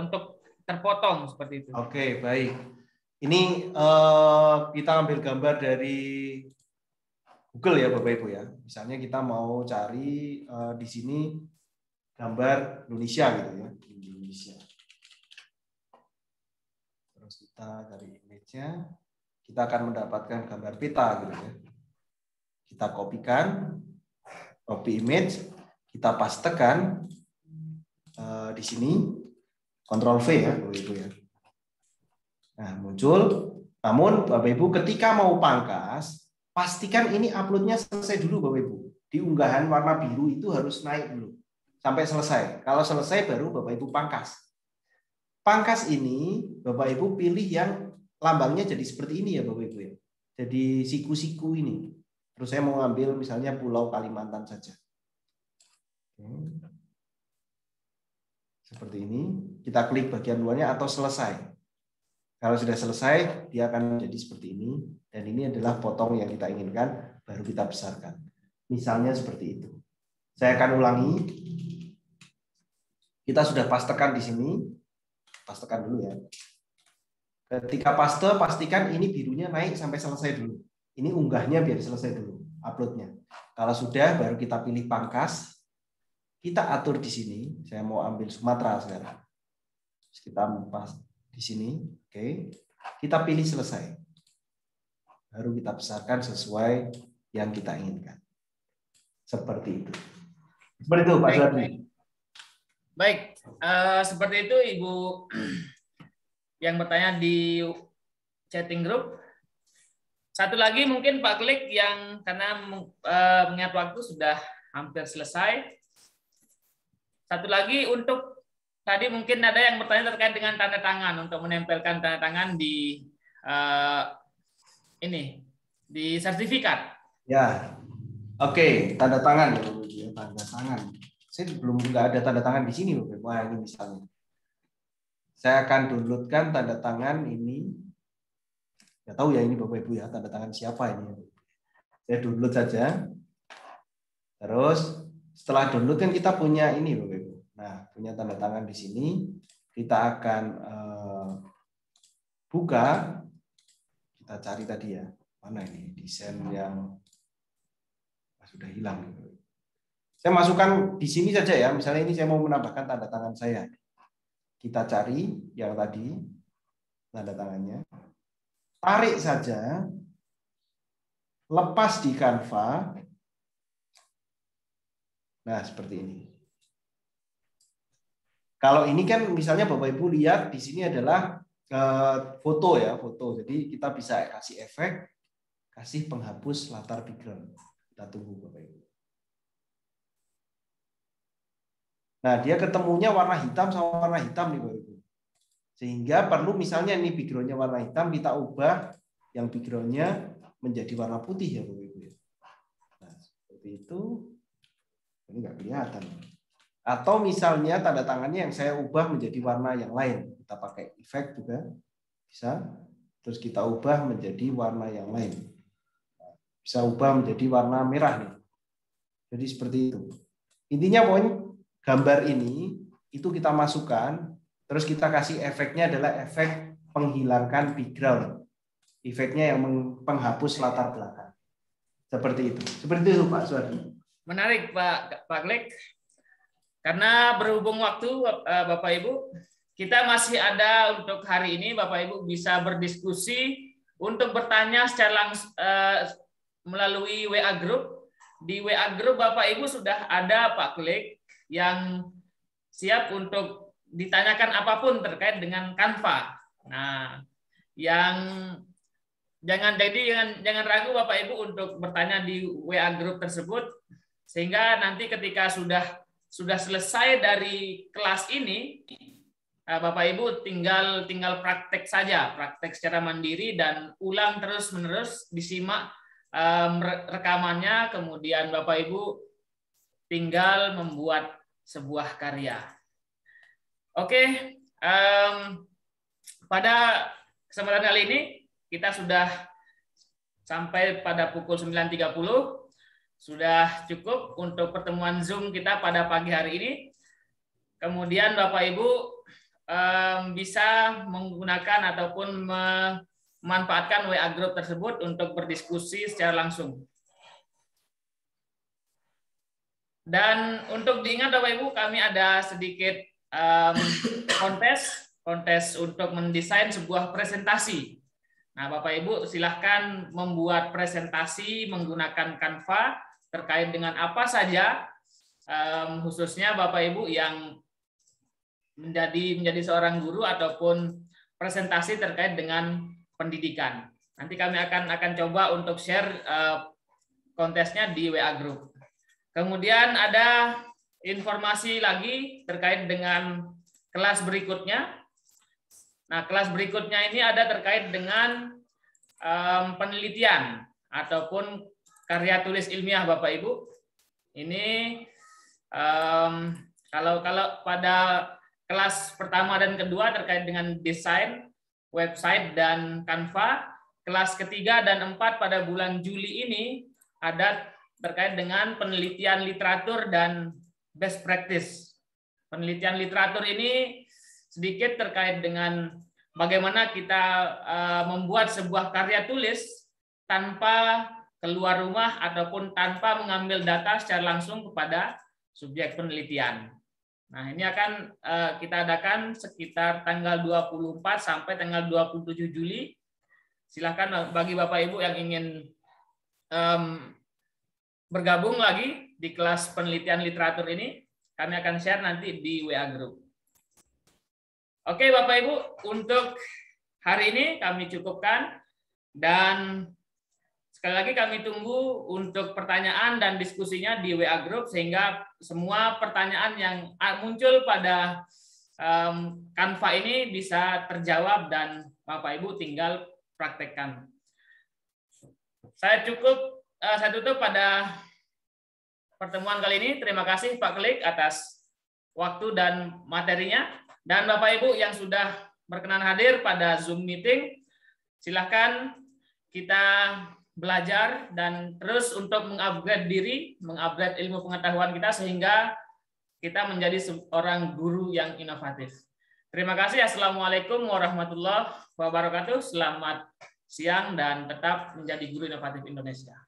untuk terpotong seperti itu. Oke, baik. Ini kita ambil gambar dari Google ya Bapak Ibu ya. Misalnya kita mau cari di sini gambar Indonesia gitu ya. Indonesia. Terus kita cari image-nya. Kita akan mendapatkan gambar peta gitu ya. Kita kopikan, copy image, kita pastekan di sini, Ctrl V ya, Bapak Ibu ya. Nah, muncul. Namun Bapak Ibu ketika mau pangkas, pastikan ini uploadnya selesai dulu Bapak Ibu. Di unggahan warna biru itu harus naik dulu sampai selesai. Kalau selesai baru Bapak Ibu pangkas. Pangkas ini Bapak Ibu pilih yang lambangnya jadi seperti ini ya Bapak Ibu ya. Jadi siku-siku ini. Terus saya mau ambil misalnya Pulau Kalimantan saja. Seperti ini. Kita klik bagian luarnya atau selesai. Kalau sudah selesai, dia akan menjadi seperti ini. Dan ini adalah potong yang kita inginkan, baru kita besarkan. Misalnya seperti itu. Saya akan ulangi. Kita sudah pastekan di sini. Pastekan dulu ya. Ketika paste, pastikan ini birunya naik sampai selesai dulu. Ini unggahnya biar selesai dulu, uploadnya. Kalau sudah, baru kita pilih pangkas. Kita atur di sini. Saya mau ambil Sumatera sekarang. Kita pas di sini, oke. Kita pilih selesai. Baru kita besarkan sesuai yang kita inginkan. Seperti itu. Seperti itu, Pak Suhardi. Baik, seperti itu Ibu yang bertanya di chatting group. Satu lagi mungkin Pak Klik yang karena mengingat waktu sudah hampir selesai. Satu lagi untuk tadi mungkin ada yang bertanya terkait dengan tanda tangan untuk menempelkan tanda tangan di di sertifikat. Ya, oke, tanda tangan ya, tanda tangan. Saya belum nggak ada tanda tangan di sini, Bapak. Wah, ini misalnya. Saya akan downloadkan tanda tangan ini. Nggak tahu ya ini Bapak Ibu ya, tanda tangan siapa ini. Saya download saja. Terus setelah download kan kita punya ini Bapak Ibu. Nah, punya tanda tangan di sini. Kita akan buka. Kita cari tadi ya. Mana ini desain yang sudah hilang. Saya masukkan di sini saja ya. Misalnya ini saya mau menambahkan tanda tangan saya. Kita cari yang tadi tanda tangannya. Tarik saja. Lepas di Canva. Nah, seperti ini. Kalau ini kan misalnya Bapak Ibu lihat di sini adalah foto ya, foto. Jadi kita bisa kasih efek, kasih penghapus latar background. Kita tunggu Bapak Ibu. Nah, dia ketemunya warna hitam sama warna hitam nih Bapak Ibu. Sehingga perlu misalnya ini backgroundnya warna hitam, kita ubah yang backgroundnya menjadi warna putih ya Bapak Ibu. Nah, seperti itu. Ini nggak kelihatan. Atau misalnya tanda tangannya yang saya ubah menjadi warna yang lain. Kita pakai efek juga bisa. Terus kita ubah menjadi warna yang lain. Bisa ubah menjadi warna merah nih. Jadi seperti itu. Intinya poin gambar ini itu kita masukkan. Terus kita kasih efeknya adalah efek menghilangkan background. Efeknya yang penghapus latar belakang. Seperti itu. Seperti itu Pak Suhardi. Menarik Pak Klik. Karena berhubung waktu Bapak Ibu, kita masih ada untuk hari ini Bapak Ibu bisa berdiskusi untuk bertanya secara langsung melalui WA Group. Di WA Group Bapak Ibu sudah ada Pak Klik yang siap untuk ditanyakan apapun terkait dengan Canva. Nah, yang jangan ragu Bapak Ibu untuk bertanya di WA Group tersebut. Sehingga nanti ketika sudah selesai dari kelas ini, Bapak Ibu tinggal praktek saja, praktek secara mandiri dan ulang terus-menerus, disimak rekamannya, kemudian Bapak Ibu tinggal membuat sebuah karya. Oke, pada kesempatan kali ini kita sudah sampai pada pukul 9.30. Sudah cukup untuk pertemuan Zoom kita pada pagi hari ini. Kemudian Bapak Ibu bisa menggunakan ataupun memanfaatkan WA Group tersebut untuk berdiskusi secara langsung. Dan untuk diingat Bapak Ibu, kami ada sedikit kontes untuk mendesain sebuah presentasi. Nah, Bapak Ibu silahkan membuat presentasi menggunakan Canva terkait dengan apa saja, khususnya Bapak Ibu yang menjadi seorang guru ataupun presentasi terkait dengan pendidikan. Nanti kami akan coba untuk share kontesnya di WA Group. Kemudian ada informasi lagi terkait dengan kelas berikutnya. Nah, kelas berikutnya ini ada terkait dengan penelitian ataupun karya tulis ilmiah Bapak Ibu. Ini kalau pada kelas pertama dan kedua terkait dengan desain website dan Canva, kelas ketiga dan 4 pada bulan Juli ini ada terkait dengan penelitian literatur dan best practice. Penelitian literatur ini sedikit terkait dengan bagaimana kita membuat sebuah karya tulis tanpa keluar rumah ataupun tanpa mengambil data secara langsung kepada subjek penelitian. Nah, ini akan kita adakan sekitar tanggal 24 sampai tanggal 27 Juli. Silakan bagi Bapak Ibu yang ingin bergabung lagi di kelas penelitian literatur ini, kami akan share nanti di WA Group. Oke Bapak Ibu, untuk hari ini kami cukupkan, dan sekali lagi kami tunggu untuk pertanyaan dan diskusinya di WA Group, sehingga semua pertanyaan yang muncul pada Canva ini bisa terjawab dan Bapak Ibu tinggal praktekkan. Saya tutup pada pertemuan kali ini. Terima kasih Pak Klik atas waktu dan materinya. Dan Bapak Ibu yang sudah berkenan hadir pada Zoom meeting, silakan kita belajar dan terus untuk mengupgrade diri, mengupgrade ilmu pengetahuan kita sehingga kita menjadi seorang guru yang inovatif. Terima kasih. Assalamualaikum warahmatullahi wabarakatuh. Selamat siang dan tetap menjadi guru inovatif Indonesia.